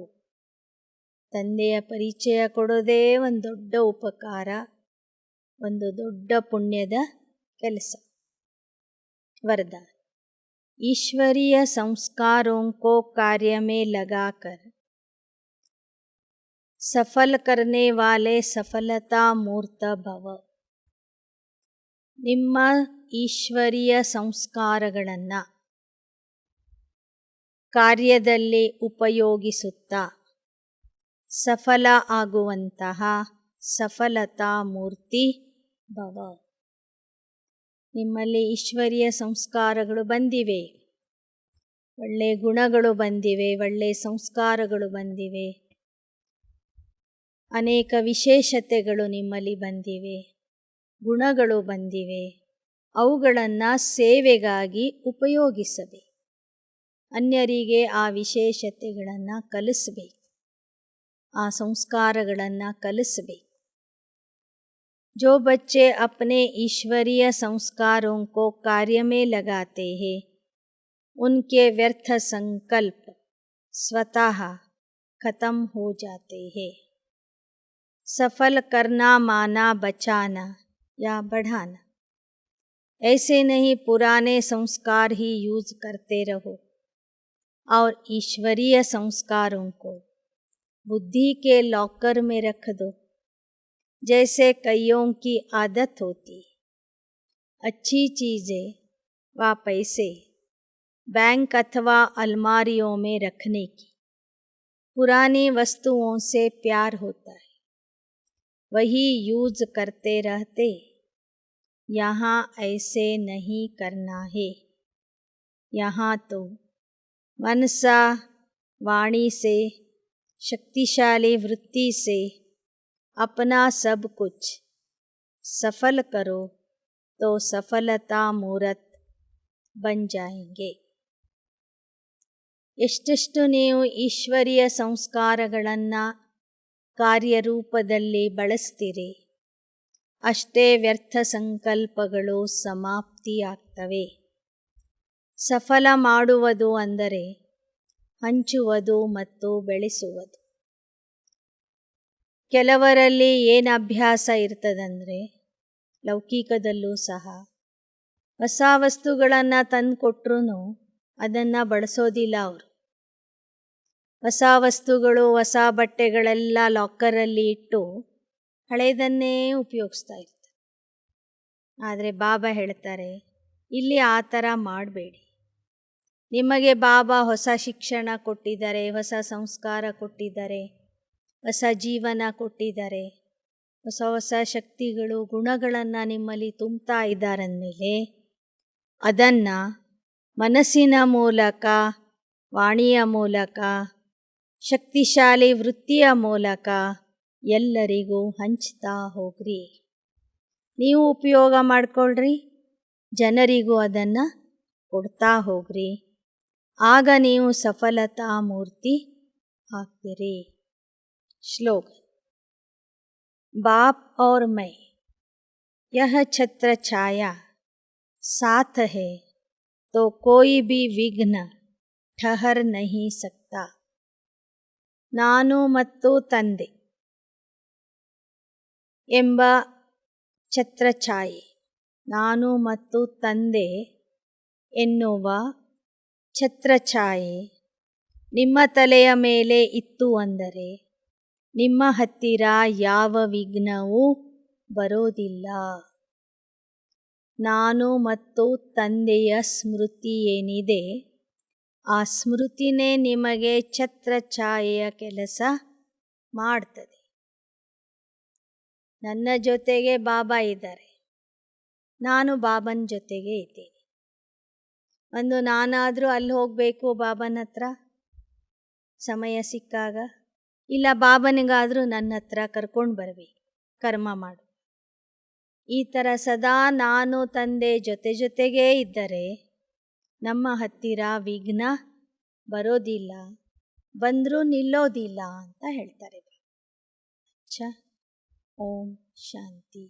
ತಂದೆಯ ಪರಿಚಯ ಕೊಡೋದೇ ಒಂದು ದೊಡ್ಡ ಉಪಕಾರ, ಒಂದು ದೊಡ್ಡ ಪುಣ್ಯದ ಕೆಲಸ. वरदान: ईश्वरीय संस्कारों को कार्य में लगाकर सफल करने वाले सफलता मूर्त भव. ನಿಮ್ಮ ಈಶ್ವರೀಯ ಸಂಸ್ಕಾರಗಳನ್ನು ಕಾರ್ಯದಲ್ಲಿ ಉಪಯೋಗಿಸುತ್ತಾ ಸಫಲ ಆಗುವಂತಹ ಸಫಲತಾ ಮೂರ್ತಿ ಭವ. ನಿಮ್ಮಲ್ಲಿ ಈಶ್ವರೀಯ ಸಂಸ್ಕಾರಗಳು ಬಂದಿವೆ, ಒಳ್ಳೆಯ ಗುಣಗಳು ಬಂದಿವೆ, ಒಳ್ಳೆಯ ಸಂಸ್ಕಾರಗಳು ಬಂದಿವೆ, ಅನೇಕ ವಿಶೇಷತೆಗಳು ನಿಮ್ಮಲ್ಲಿ ಬಂದಿವೆ, ಗುಣಗಳು ಬಂದಿವೆ. ಅವುಗಳನ್ನು ಸೇವೆಗಾಗಿ ಉಪಯೋಗಿಸಬೇಕು. ಅನ್ಯರಿಗೆ ಆ ವಿಶೇಷತೆಗಳನ್ನು ಕಲಿಸಬೇಕು, ಆ ಸಂಸ್ಕಾರಗಳನ್ನು ಕಲಿಸಬೇಕು. जो बच्चे अपने ईश्वरीय संस्कारों को कार्य में लगाते हैं, उनके व्यर्थ संकल्प स्वतः खत्म हो जाते हैं. सफल करना माना बचाना या बढ़ाना. ऐसे नहीं पुराने संस्कार ही यूज करते रहो और ईश्वरीय संस्कारों को बुद्धि के लॉकर में रख दो, जैसे कईयों की आदत होती. अच्छी चीज़ें व पैसे बैंक अथवा अलमारियों में रखने की. पुरानी वस्तुओं से प्यार होता है, वही यूज करते रहते. यहाँ ऐसे नहीं करना है. यहाँ तो मनसा वाणी से शक्तिशाली वृत्ति से अपना सब कुछ सफल करो तो सफलता मूर्त बन जाएंगे. ಎಷ್ಟೆಷ್ಟು ನೀವು ಈಶ್ವರೀಯ ಸಂಸ್ಕಾರಗಳನ್ನು ಕಾರ್ಯರೂಪದಲ್ಲಿ ಬಳಸ್ತೀರಿ, ಅಷ್ಟೇ ವ್ಯರ್ಥ ಸಂಕಲ್ಪಗಳು ಸಮಾಪ್ತಿಯಾಗ್ತವೆ. ಸಫಲ ಮಾಡುವುದು ಅಂದರೆ ಹಂಚುವುದು ಮತ್ತು ಬೆಳೆಸುವುದು. ಕೆಲವರಲ್ಲಿ ಏನು ಅಭ್ಯಾಸ ಇರ್ತದಂದರೆ, ಲೌಕಿಕದಲ್ಲೂ ಸಹ ಹೊಸ ವಸ್ತುಗಳನ್ನು ತಂದು ಕೊಟ್ಟರೂ ಅದನ್ನು ಬಳಸೋದಿಲ್ಲ ಅವರು. ಹೊಸ ವಸ್ತುಗಳು, ಹೊಸ ಬಟ್ಟೆಗಳೆಲ್ಲ ಲಾಕರಲ್ಲಿ ಇಟ್ಟು ಹಳೆಯದನ್ನೇ ಉಪಯೋಗಿಸ್ತಾ ಇರ್ತಾರೆ. ಆದರೆ ಬಾಬಾ ಹೇಳ್ತಾರೆ, ಇಲ್ಲಿ ಆ ಥರ ಮಾಡಬೇಡಿ. ನಿಮಗೆ ಬಾಬಾ ಹೊಸ ಶಿಕ್ಷಣ ಕೊಟ್ಟಿದ್ದಾರೆ, ಹೊಸ ಸಂಸ್ಕಾರ ಕೊಟ್ಟಿದ್ದಾರೆ, ಹೊಸ ಜೀವನ ಕೊಟ್ಟಿದ್ದಾರೆ, ಹೊಸ ಹೊಸ ಶಕ್ತಿಗಳು, ಗುಣಗಳನ್ನು ನಿಮ್ಮಲ್ಲಿ ತುಂಬ್ತಾ ಇದ್ದಾರಂದಮೇಲೆ ಅದನ್ನು ಮನಸ್ಸಿನ ಮೂಲಕ, ವಾಣಿಯ ಮೂಲಕ, ಶಕ್ತಿಶಾಲಿ ವೃತ್ತಿಯ ಮೂಲಕ ಎಲ್ಲರಿಗೂ ಹಂಚ್ತಾ ಹೋಗ್ರಿ. ನೀವು ಉಪಯೋಗ ಮಾಡಿಕೊಳ್ಳ್ರಿ, ಜನರಿಗೂ ಅದನ್ನು ಕೊಡ್ತಾ ಹೋಗ್ರಿ. ಆಗ ನೀವು ಸಫಲತಾ ಮೂರ್ತಿ ಆಗ್ತೀರಿ. श्लोक: बाप और मैं यह छत्र छाया साथ है तो कोई भी विघ्न ठहर नहीं सकता. ನಾನು ಮತ್ತು ತಂದೆ ಎಂಬ ಛತ್ರಛಾಯೆ, ನಾನು ಮತ್ತು ತಂದೆ ಎನ್ನುವ ಛತ್ರಛಾಯೆ ನಿಮ್ಮ ತಲೆಯ ಮೇಲೆ ಇತ್ತು ಅಂದರೆ ನಿಮ್ಮ ಹತ್ತಿರ ಯಾವ ವಿಘ್ನವೂ ಬರೋದಿಲ್ಲ. ನಾನು ಮತ್ತು ತಂದೆಯ ಸ್ಮೃತಿ ಏನಿದೆ, ಆ ಸ್ಮೃತಿನೇ ನಿಮಗೆ ಛತ್ರಛಾಯೆಯ ಕೆಲಸ ಮಾಡ್ತದೆ. ನನ್ನ ಜೊತೆಗೆ ಬಾಬಾ ಇದ್ದಾರೆ, ನಾನು ಬಾಬನ ಜೊತೆಗೆ ಇದ್ದೇನೆ. ಒಂದು ನಾನಾದರೂ ಅಲ್ಲಿ ಹೋಗಬೇಕು ಬಾಬನ ಹತ್ರ ಸಮಯ ಸಿಕ್ಕಾಗ, ಇಲ್ಲ ಬಾಬನಿಗಾದರೂ ನನ್ನ ಹತ್ರ ಕರ್ಕೊಂಡು ಬರಬೇಕು, ಕರ್ಮ ಮಾಡು. ಈ ಥರ ಸದಾ ನಾನು ತಂದೆ ಜೊತೆಗೇ ಇದ್ದರೆ ನಮ್ಮ ಹತ್ತಿರ ವಿಘ್ನ ಬರೋದಿಲ್ಲ, ಬಂದರೂ ನಿಲ್ಲೋದಿಲ್ಲ ಅಂತ ಹೇಳ್ತಾರೆ. ಓಂ ಶಾಂತಿ.